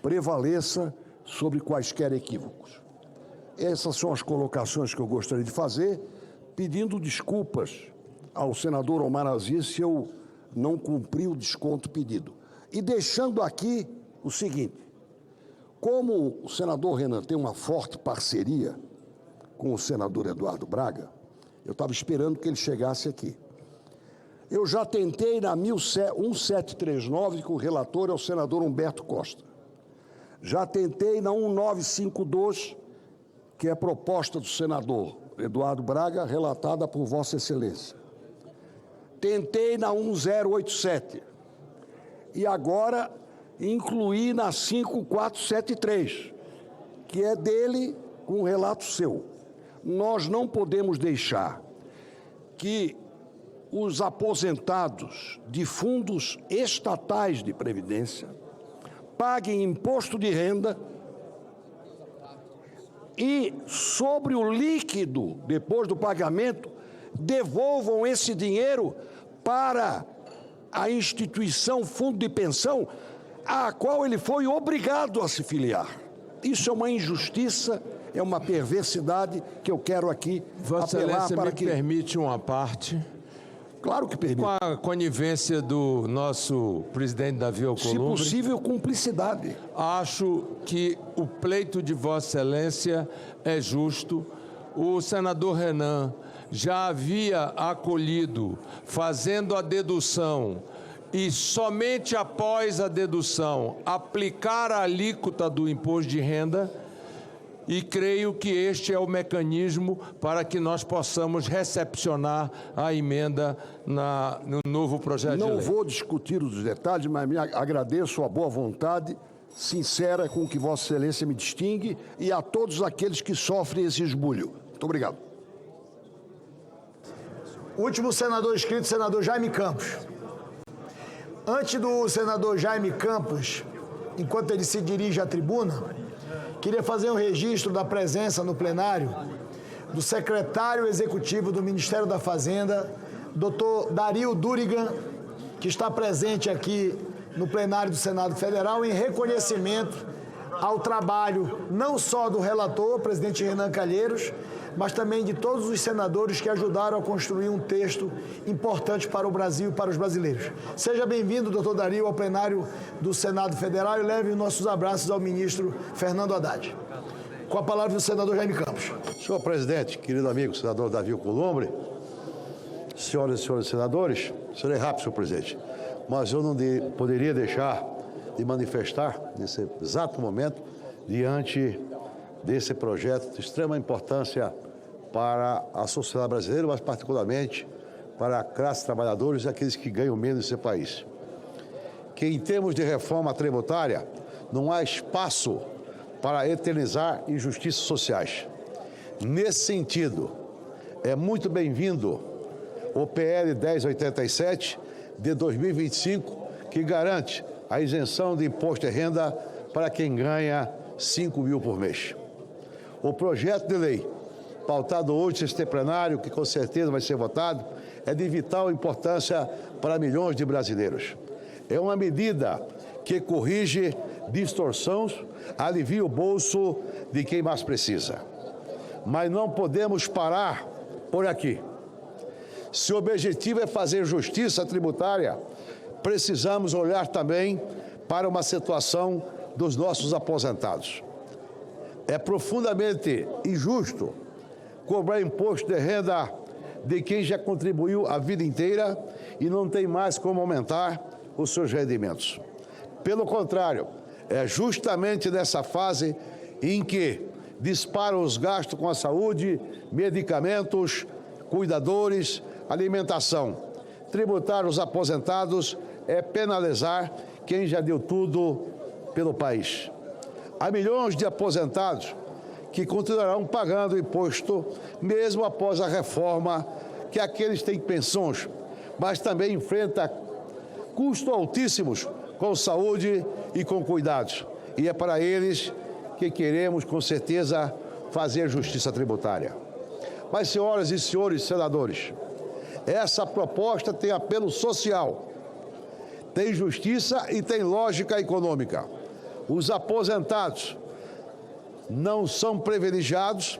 prevaleça sobre quaisquer equívocos. Essas são as colocações que eu gostaria de fazer, pedindo desculpas ao senador Omar Aziz se eu não cumpri o desconto pedido. E deixando aqui o seguinte: como o senador Renan tem uma forte parceria com o senador Eduardo Braga, eu estava esperando que ele chegasse aqui. Eu já tentei na 1739, que o relator é o senador Humberto Costa. Já tentei na 1952, que é a proposta do senador Eduardo Braga, relatada por Vossa Excelência. Tentei na 1087. E agora incluí na 5473, que é dele com um relato seu. Nós não podemos deixar que os aposentados de fundos estatais de previdência paguem imposto de renda e, sobre o líquido, depois do pagamento, devolvam esse dinheiro para a instituição fundo de pensão à qual ele foi obrigado a se filiar. Isso é uma injustiça, é uma perversidade que eu quero aqui Vossa apelar Excelência para me que... permite uma parte? Claro que permite. Com a conivência do nosso presidente Davi Alcolumbre. Se possível, cumplicidade. Acho que o pleito de Vossa Excelência é justo. O senador Renan já havia acolhido, fazendo a dedução, e somente após a dedução aplicar a alíquota do imposto de renda, e creio que este é o mecanismo para que nós possamos recepcionar a emenda no novo projeto de lei. Não vou discutir os detalhes, mas me agradeço a boa vontade sincera com que Vossa Excelência me distingue e a todos aqueles que sofrem esse esbulho. Muito obrigado. Último senador inscrito, senador Jaime Campos. Antes do senador Jaime Campos, enquanto ele se dirige à tribuna, queria fazer um registro da presença no plenário do secretário executivo do Ministério da Fazenda, doutor Dario Durigan, que está presente aqui no plenário do Senado Federal em reconhecimento ao trabalho não só do relator, presidente Renan Calheiros, mas também de todos os senadores que ajudaram a construir um texto importante para o Brasil e para os brasileiros. Seja bem-vindo, doutor Dario, ao plenário do Senado Federal e leve os nossos abraços ao ministro Fernando Haddad. Com a palavra do senador Jaime Campos. Senhor presidente, querido amigo, senador Davi Alcolumbre, senhoras e senhores senadores, serei rápido, senhor presidente, mas eu não poderia deixar de manifestar, nesse exato momento, diante desse projeto de extrema importância para a sociedade brasileira, mas particularmente para a classe trabalhadores e aqueles que ganham menos nesse país. Que em termos de reforma tributária, não há espaço para eternizar injustiças sociais. Nesse sentido, é muito bem-vindo o PL 1087 de 2025, que garante a isenção de imposto de renda para quem ganha 5 mil por mês. O projeto de lei, pautado hoje neste plenário, que com certeza vai ser votado, é de vital importância para milhões de brasileiros. É uma medida que corrige distorções, alivia o bolso de quem mais precisa. Mas não podemos parar por aqui. Se o objetivo é fazer justiça tributária, precisamos olhar também para uma situação dos nossos aposentados. É profundamente injusto cobrar imposto de renda de quem já contribuiu a vida inteira e não tem mais como aumentar os seus rendimentos. Pelo contrário, é justamente nessa fase em que disparam os gastos com a saúde, medicamentos, cuidadores, alimentação. Tributar os aposentados é penalizar quem já deu tudo pelo país. Há milhões de aposentados que continuarão pagando imposto mesmo após a reforma, que aqueles têm pensões, mas também enfrentam custos altíssimos com saúde e com cuidados. E é para eles que queremos, com certeza, fazer justiça tributária. Mas, senhoras e senhores senadores, essa proposta tem apelo social, tem justiça e tem lógica econômica. Os aposentados não são privilegiados,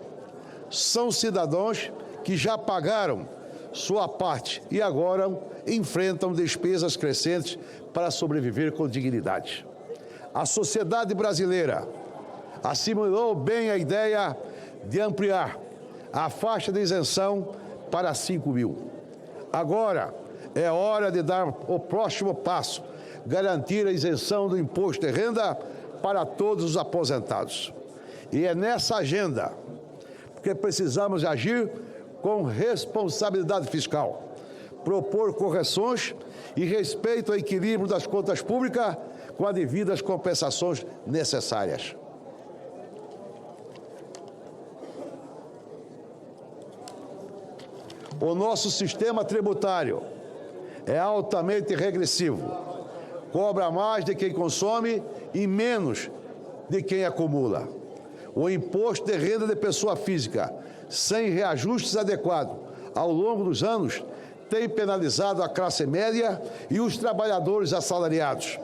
são cidadãos que já pagaram sua parte e agora enfrentam despesas crescentes para sobreviver com dignidade. A sociedade brasileira assimilou bem a ideia de ampliar a faixa de isenção para 5 mil. Agora é hora de dar o próximo passo, garantir a isenção do imposto de renda para todos os aposentados. E é nessa agenda que precisamos agir com responsabilidade fiscal, propor correções e respeito ao equilíbrio das contas públicas com as devidas compensações necessárias. O nosso sistema tributário é altamente regressivo. Cobra mais de quem consome e menos de quem acumula. O imposto de renda de pessoa física, sem reajustes adequados ao longo dos anos, tem penalizado a classe média e os trabalhadores assalariados,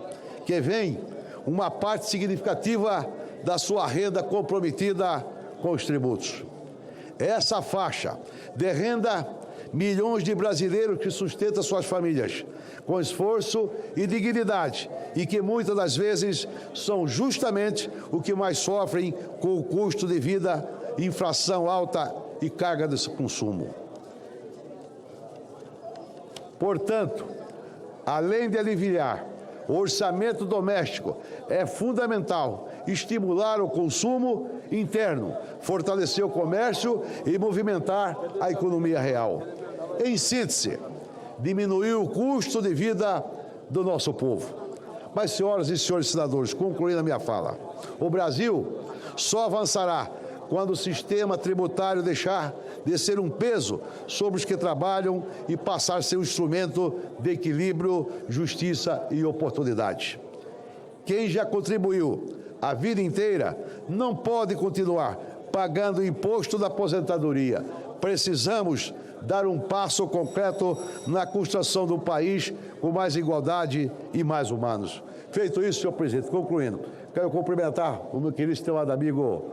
que veem uma parte significativa da sua renda comprometida com os tributos. Essa faixa de renda, milhões de brasileiros que sustentam suas famílias com esforço e dignidade e que muitas das vezes são justamente o que mais sofrem com o custo de vida, inflação alta e carga de consumo. Portanto, além de aliviar o orçamento doméstico, é fundamental estimular o consumo interno, fortalecer o comércio e movimentar a economia real. Em síntese, diminuir o custo de vida do nosso povo. Mas, senhoras e senhores senadores, concluindo a minha fala, o Brasil só avançará quando o sistema tributário deixar de ser um peso sobre os que trabalham e passar a ser um instrumento de equilíbrio, justiça e oportunidade. Quem já contribuiu a vida inteira não pode continuar pagando o imposto da aposentadoria. Precisamos dar um passo concreto na construção do país com mais igualdade e mais humanos. Feito isso, senhor presidente, concluindo, quero cumprimentar o meu querido estimado amigo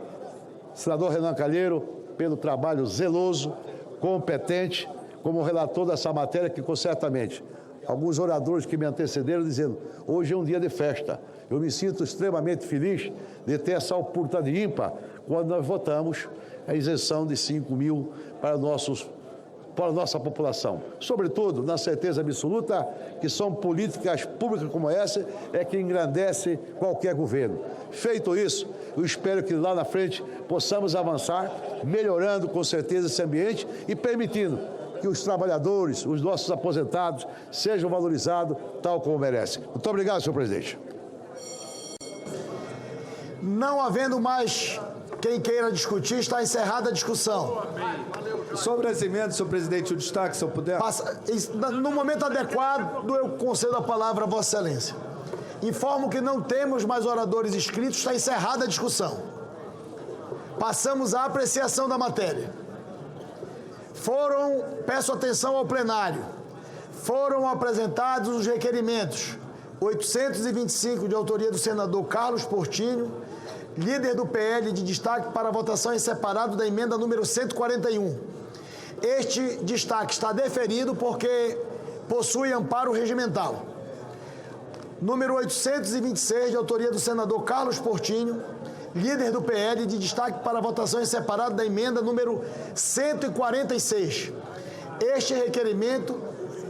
senador Renan Calheiro pelo trabalho zeloso, competente, como relator dessa matéria que, certamente, alguns oradores que me antecederam dizendo, hoje é um dia de festa. Eu me sinto extremamente feliz de ter essa oportunidade ímpar quando nós votamos a isenção de 5 mil para a nossa população. Sobretudo, na certeza absoluta que são políticas públicas como essa é que engrandece qualquer governo. Feito isso, eu espero que lá na frente possamos avançar, melhorando com certeza esse ambiente e permitindo que os trabalhadores, os nossos aposentados, sejam valorizados tal como merecem. Muito obrigado, senhor presidente. Não havendo mais quem queira discutir, está encerrada a discussão. Sobre as emendas, senhor presidente, o destaque, se eu puder. No momento adequado, eu concedo a palavra a Vossa Excelência. Informo que não temos mais oradores inscritos, está encerrada a discussão. Passamos à apreciação da matéria. Peço atenção ao plenário, foram apresentados os requerimentos 825 de autoria do senador Carlos Portinho, líder do PL de destaque para votação em separado da emenda número 141. Este destaque está deferido porque possui amparo regimental. Número 826 de autoria do senador Carlos Portinho, líder do PL de destaque para votação em separado da emenda número 146. Este requerimento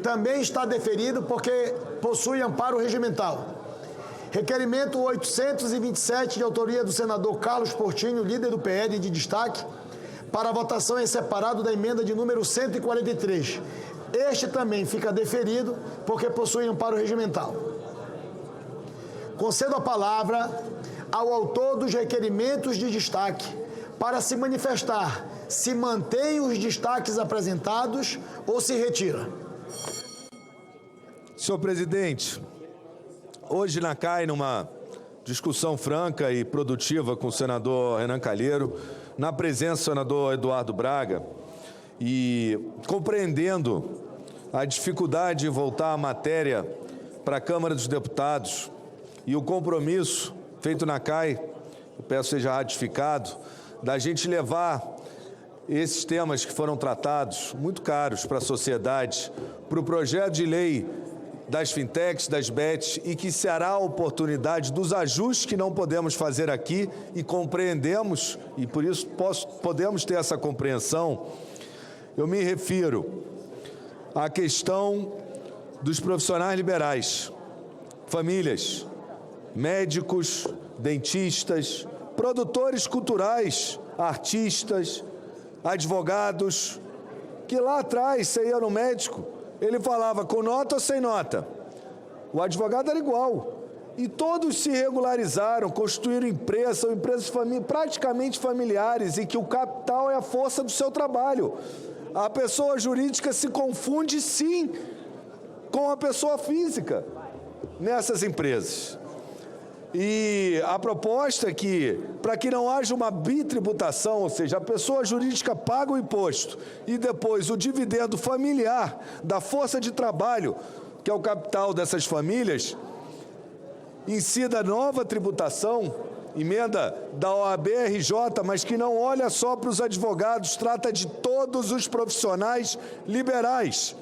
também está deferido porque possui amparo regimental. Requerimento 827 de autoria do senador Carlos Portinho, líder do PL de destaque, para votação em separado da emenda de número 143. Este também fica deferido porque possui amparo regimental. Concedo a palavra ao autor dos requerimentos de destaque para se manifestar se mantém os destaques apresentados ou se retira. Senhor presidente, hoje na CAI, numa discussão franca e produtiva com o senador Renan Calheiro, na presença do senador Eduardo Braga, e compreendendo a dificuldade de voltar a matéria para a Câmara dos Deputados e o compromisso feito na CAI, eu peço seja ratificado, da gente levar esses temas que foram tratados, muito caros para a sociedade, para o projeto de lei das fintechs, das bets, e que será a oportunidade dos ajustes que não podemos fazer aqui e compreendemos, e por isso podemos ter essa compreensão. Eu me refiro à questão dos profissionais liberais, famílias, médicos, dentistas, produtores culturais, artistas, advogados, que lá atrás você ia no médico, ele falava com nota ou sem nota. O advogado era igual. E todos se regularizaram, constituíram empresas, são empresas praticamente familiares, e que o capital é a força do seu trabalho. A pessoa jurídica se confunde, sim, com a pessoa física nessas empresas. E a proposta é que, para que não haja uma bitributação, ou seja, a pessoa jurídica paga o imposto e depois o dividendo familiar da força de trabalho, que é o capital dessas famílias, incida nova tributação, emenda da OAB-RJ, mas que não olha só para os advogados, trata de todos os profissionais liberais.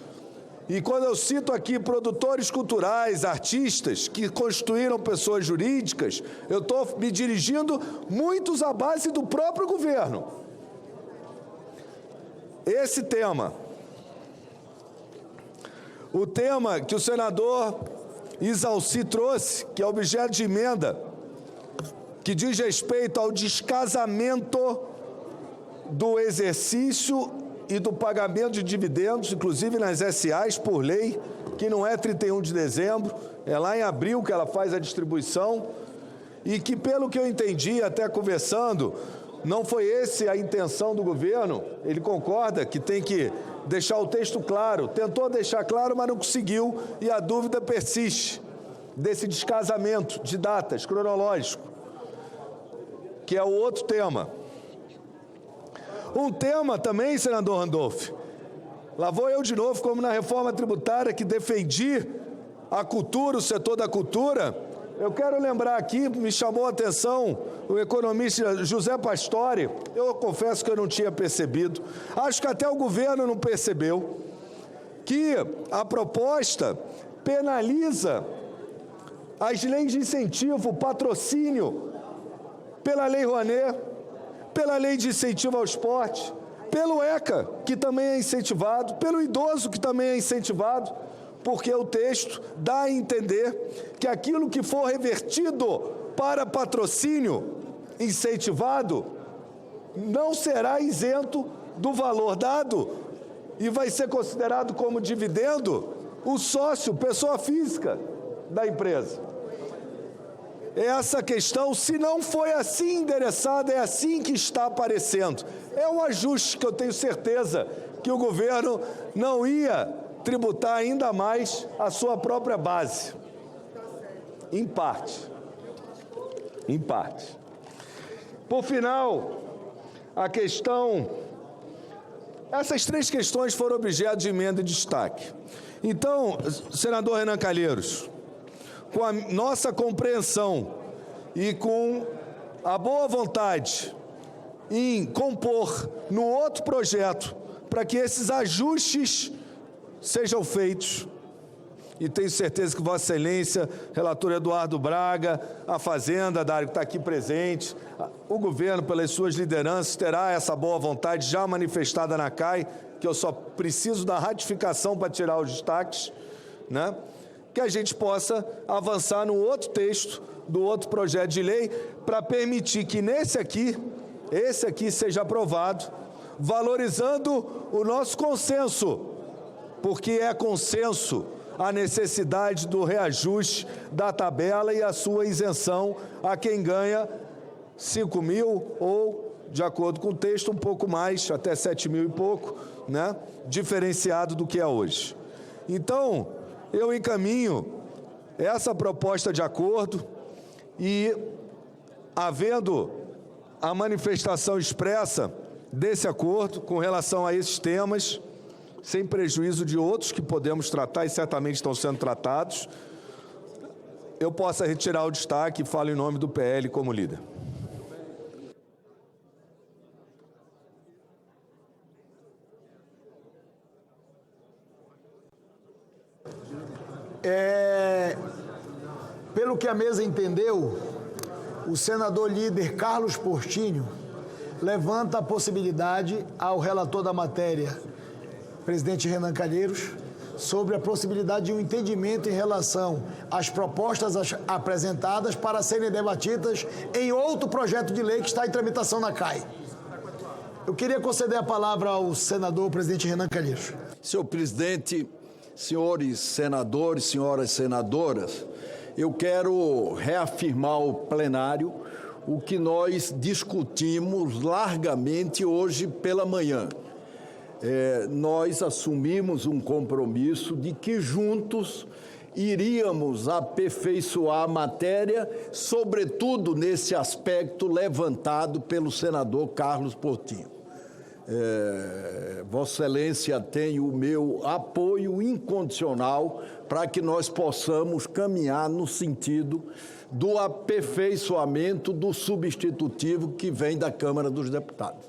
E quando eu cito aqui produtores culturais, artistas, que constituíram pessoas jurídicas, eu estou me dirigindo muitos à base do próprio governo. Esse tema, o tema que o senador Isalci trouxe, que é objeto de emenda, que diz respeito ao descasamento do exercício e do pagamento de dividendos, inclusive nas SAs, por lei, que não é 31 de dezembro, é lá em abril que ela faz a distribuição, e que, pelo que eu entendi, até conversando, não foi essa a intenção do governo. Ele concorda que tem que deixar o texto claro, tentou deixar claro, mas não conseguiu, e a dúvida persiste desse descasamento de datas cronológico, que é o outro tema. Um tema também, senador Randolph, lá vou eu de novo, como na reforma tributária, que defendi a cultura, o setor da cultura. Eu quero lembrar aqui, me chamou a atenção o economista José Pastore, eu confesso que eu não tinha percebido, acho que até o governo não percebeu, que a proposta penaliza as leis de incentivo, o patrocínio, pela Lei Rouanet, pela Lei de Incentivo ao Esporte, pelo ECA, que também é incentivado, pelo idoso, que também é incentivado, porque o texto dá a entender que aquilo que for revertido para patrocínio incentivado não será isento do valor dado e vai ser considerado como dividendo o sócio, pessoa física da empresa. Essa questão, se não foi assim endereçada, é assim que está aparecendo. É um ajuste que eu tenho certeza que o governo não ia tributar ainda mais a sua própria base. Em parte. Em parte. Por final, a questão... Essas três questões foram objeto de emenda e destaque. Então, senador Renan Calheiros, com a nossa compreensão e com a boa vontade em compor no outro projeto para que esses ajustes sejam feitos, e tenho certeza que Vossa Excelência, relator Eduardo Braga, a Fazenda, Dário, que está aqui presente, o governo, pelas suas lideranças, terá essa boa vontade já manifestada na CAI, que eu só preciso da ratificação para tirar os destaques, né? Que a gente possa avançar no outro texto do outro projeto de lei para permitir que esse aqui seja aprovado, valorizando o nosso consenso, porque é consenso a necessidade do reajuste da tabela e a sua isenção a quem ganha 5 mil ou, de acordo com o texto, um pouco mais, até 7 mil e pouco, né? Diferenciado do que é hoje. Então, eu encaminho essa proposta de acordo e, havendo a manifestação expressa desse acordo com relação a esses temas, sem prejuízo de outros que podemos tratar e certamente estão sendo tratados, eu possa retirar o destaque e falo em nome do PL como líder. Pelo que a mesa entendeu, o senador líder Carlos Portinho levanta a possibilidade ao relator da matéria, presidente Renan Calheiros, sobre a possibilidade de um entendimento em relação às propostas apresentadas para serem debatidas em outro projeto de lei que está em tramitação na CAI. Eu queria conceder a palavra ao senador presidente Renan Calheiros. Senhor presidente, senhores senadores, senhoras senadoras, eu quero reafirmar ao plenário o que nós discutimos largamente hoje pela manhã. Nós assumimos um compromisso de que juntos iríamos aperfeiçoar a matéria, sobretudo nesse aspecto levantado pelo senador Carlos Portinho. Vossa Excelência tem o meu apoio incondicional para que nós possamos caminhar no sentido do aperfeiçoamento do substitutivo que vem da Câmara dos Deputados.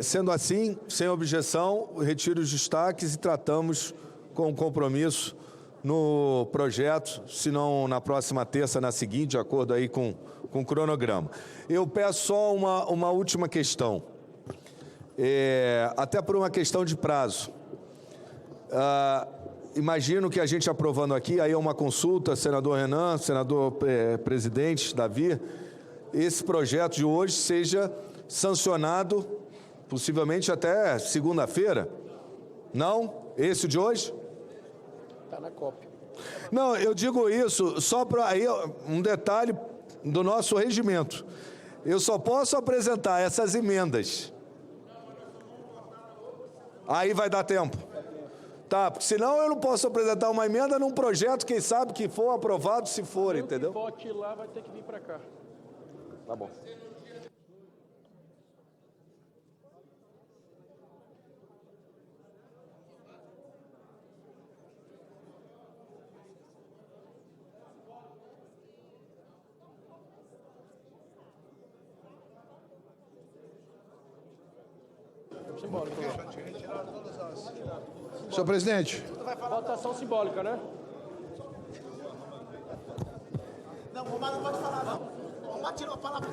Sendo assim, sem objeção, retiro os destaques e tratamos com compromisso no projeto, se não na próxima terça, na seguinte, de acordo aí com o cronograma. Eu peço só uma última questão, até por uma questão de prazo. Imagino que a gente aprovando aqui, aí é uma consulta, senador Renan, senador presidente Davi, esse projeto de hoje seja sancionado possivelmente até segunda-feira. Não? Esse de hoje? Está na cópia. Não, eu digo isso só para aí um detalhe do nosso regimento. Eu só posso apresentar essas emendas. Aí vai dar tempo. Tá, porque senão eu não posso apresentar uma emenda num projeto, quem sabe que for aprovado, se for, entendeu? Se vote lá, vai ter que vir para cá. Tá bom. Simbólico. Senhor presidente. Votação simbólica, né? Não, o Romar não pode falar, não. O Romar tirou a palavra.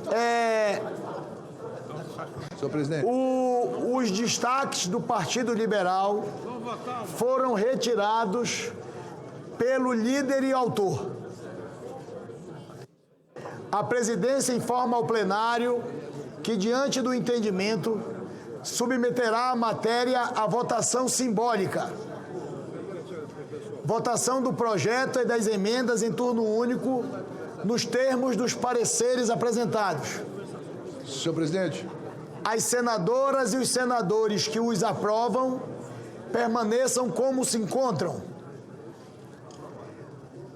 Senhor presidente. Os destaques do Partido Liberal foram retirados pelo líder e autor. A presidência informa ao plenário que, diante do entendimento, submeterá a matéria à votação simbólica. Votação do projeto e das emendas em turno único, nos termos dos pareceres apresentados. Senhor presidente. As senadoras e os senadores que os aprovam permaneçam como se encontram.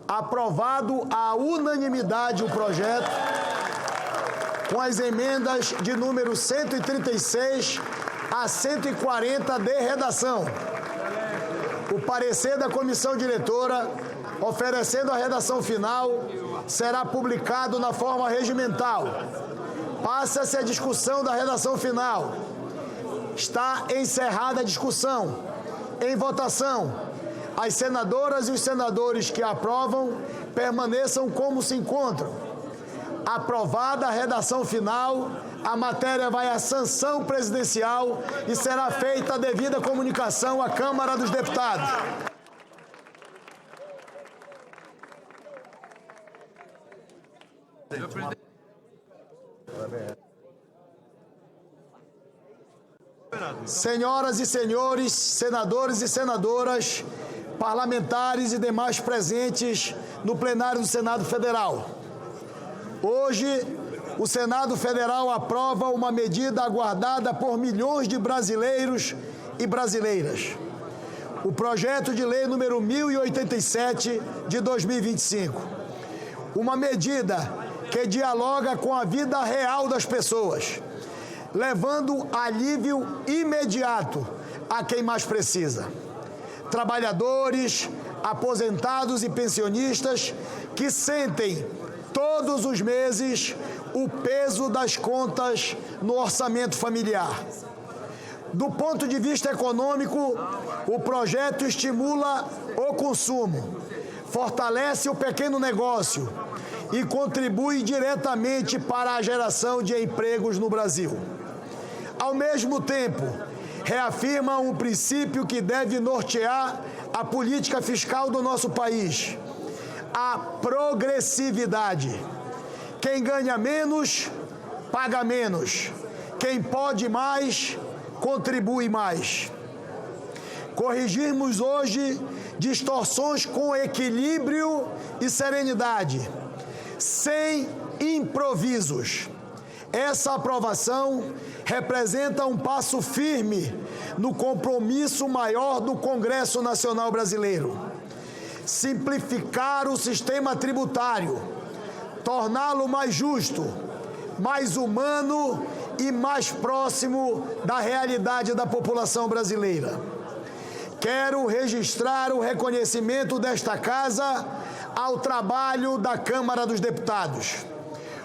Aprovado à unanimidade o projeto, com as emendas de número 136 a 140 de redação. O parecer da comissão diretora, oferecendo a redação final, será publicado na forma regimental. Passa-se a discussão da redação final. Está encerrada a discussão. Em votação, as senadoras e os senadores que aprovam permaneçam como se encontram. Aprovada a redação final, a matéria vai à sanção presidencial e será feita a devida comunicação à Câmara dos Deputados. Senhoras e senhores, senadores e senadoras, parlamentares e demais presentes no plenário do Senado Federal. Hoje, o Senado Federal aprova uma medida aguardada por milhões de brasileiros e brasileiras. o projeto de lei número 1087 de 2025. Uma medida que dialoga com a vida real das pessoas, levando alívio imediato a quem mais precisa. Trabalhadores, aposentados e pensionistas que sentem todos os meses o peso das contas no orçamento familiar. Do ponto de vista econômico, o projeto estimula o consumo, fortalece o pequeno negócio e contribui diretamente para a geração de empregos no Brasil. Ao mesmo tempo, reafirma um princípio que deve nortear a política fiscal do nosso país: a progressividade. Quem ganha menos, paga menos. Quem pode mais, contribui mais. Corrigirmos hoje distorções com equilíbrio e serenidade, sem improvisos. Essa aprovação representa um passo firme no compromisso maior do Congresso Nacional Brasileiro: simplificar o sistema tributário, torná-lo mais justo, mais humano e mais próximo da realidade da população brasileira. Quero registrar o reconhecimento desta Casa ao trabalho da Câmara dos Deputados.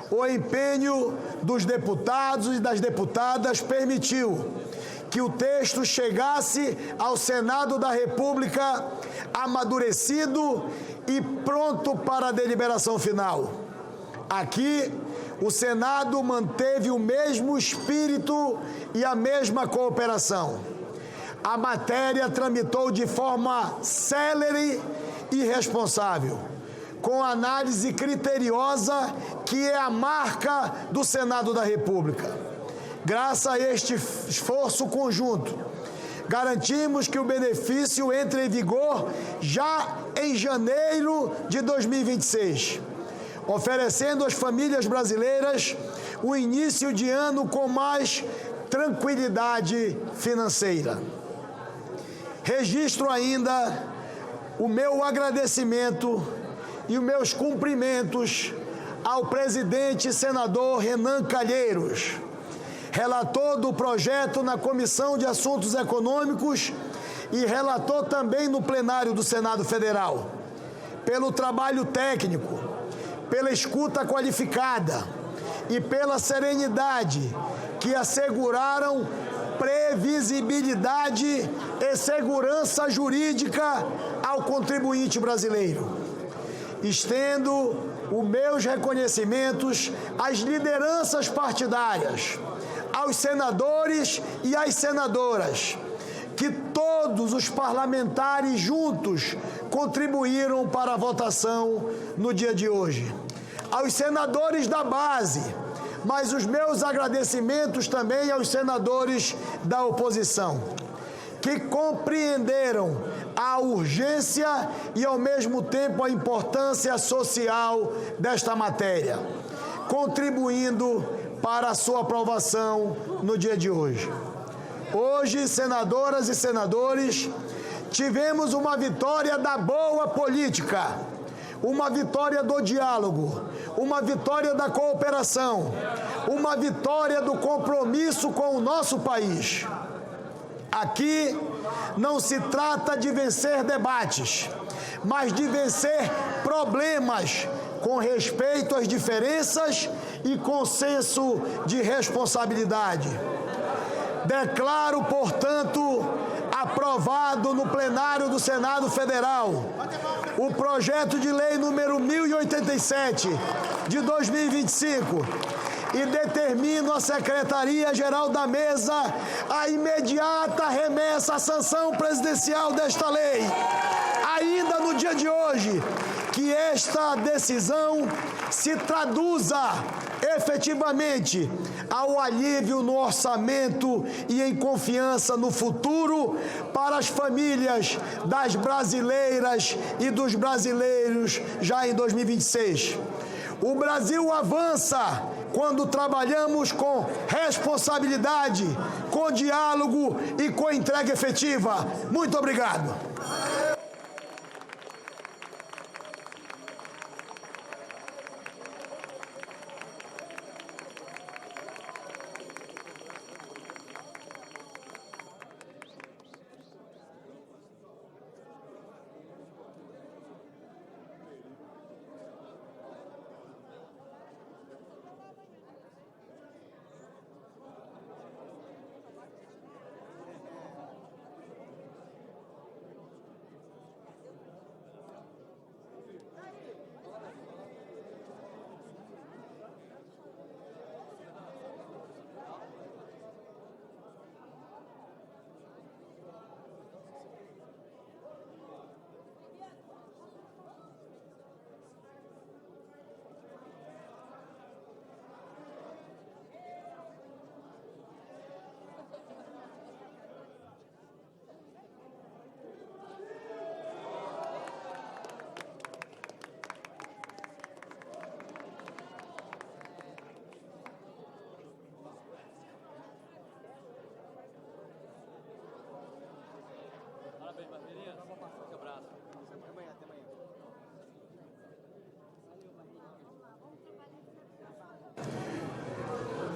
O empenho dos deputados e das deputadas permitiu que o texto chegasse ao Senado da República amadurecido e pronto para a deliberação final. Aqui, o Senado manteve o mesmo espírito e a mesma cooperação. A matéria tramitou de forma célere e responsável, com análise criteriosa que é a marca do Senado da República. Graças a este esforço conjunto, garantimos que o benefício entre em vigor já em janeiro de 2026, oferecendo às famílias brasileiras o início de ano com mais tranquilidade financeira. Registro ainda o meu agradecimento e os meus cumprimentos ao presidente senador Renan Calheiros, relator do projeto na Comissão de Assuntos Econômicos e relator também no plenário do Senado Federal, pelo trabalho técnico, pela escuta qualificada e pela serenidade que asseguraram previsibilidade e segurança jurídica ao contribuinte brasileiro. Estendo os meus reconhecimentos às lideranças partidárias, aos senadores e às senadoras, que todos os parlamentares juntos contribuíram para a votação no dia de hoje. Aos senadores da base, mas os meus agradecimentos também aos senadores da oposição, que compreenderam a urgência e, ao mesmo tempo, a importância social desta matéria, contribuindo para a sua aprovação no dia de hoje. Hoje, senadoras e senadores, tivemos uma vitória da boa política, uma vitória do diálogo, uma vitória da cooperação, uma vitória do compromisso com o nosso país. Aqui não se trata de vencer debates, mas de vencer problemas com respeito às diferenças e com senso de responsabilidade. Declaro, portanto, aprovado no plenário do Senado Federal o projeto de lei número 1087 de 2025 e determino à Secretaria-Geral da Mesa a imediata remessa à sanção presidencial desta lei. Ainda no dia de hoje, que esta decisão se traduza efetivamente ao alívio no orçamento e em confiança no futuro para as famílias das brasileiras e dos brasileiros já em 2026. O Brasil avança quando trabalhamos com responsabilidade, com diálogo e com entrega efetiva. Muito obrigado.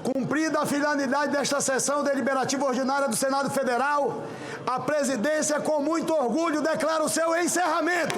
Cumprida a finalidade desta sessão deliberativa ordinária do Senado Federal, a presidência, com muito orgulho, declara o seu encerramento.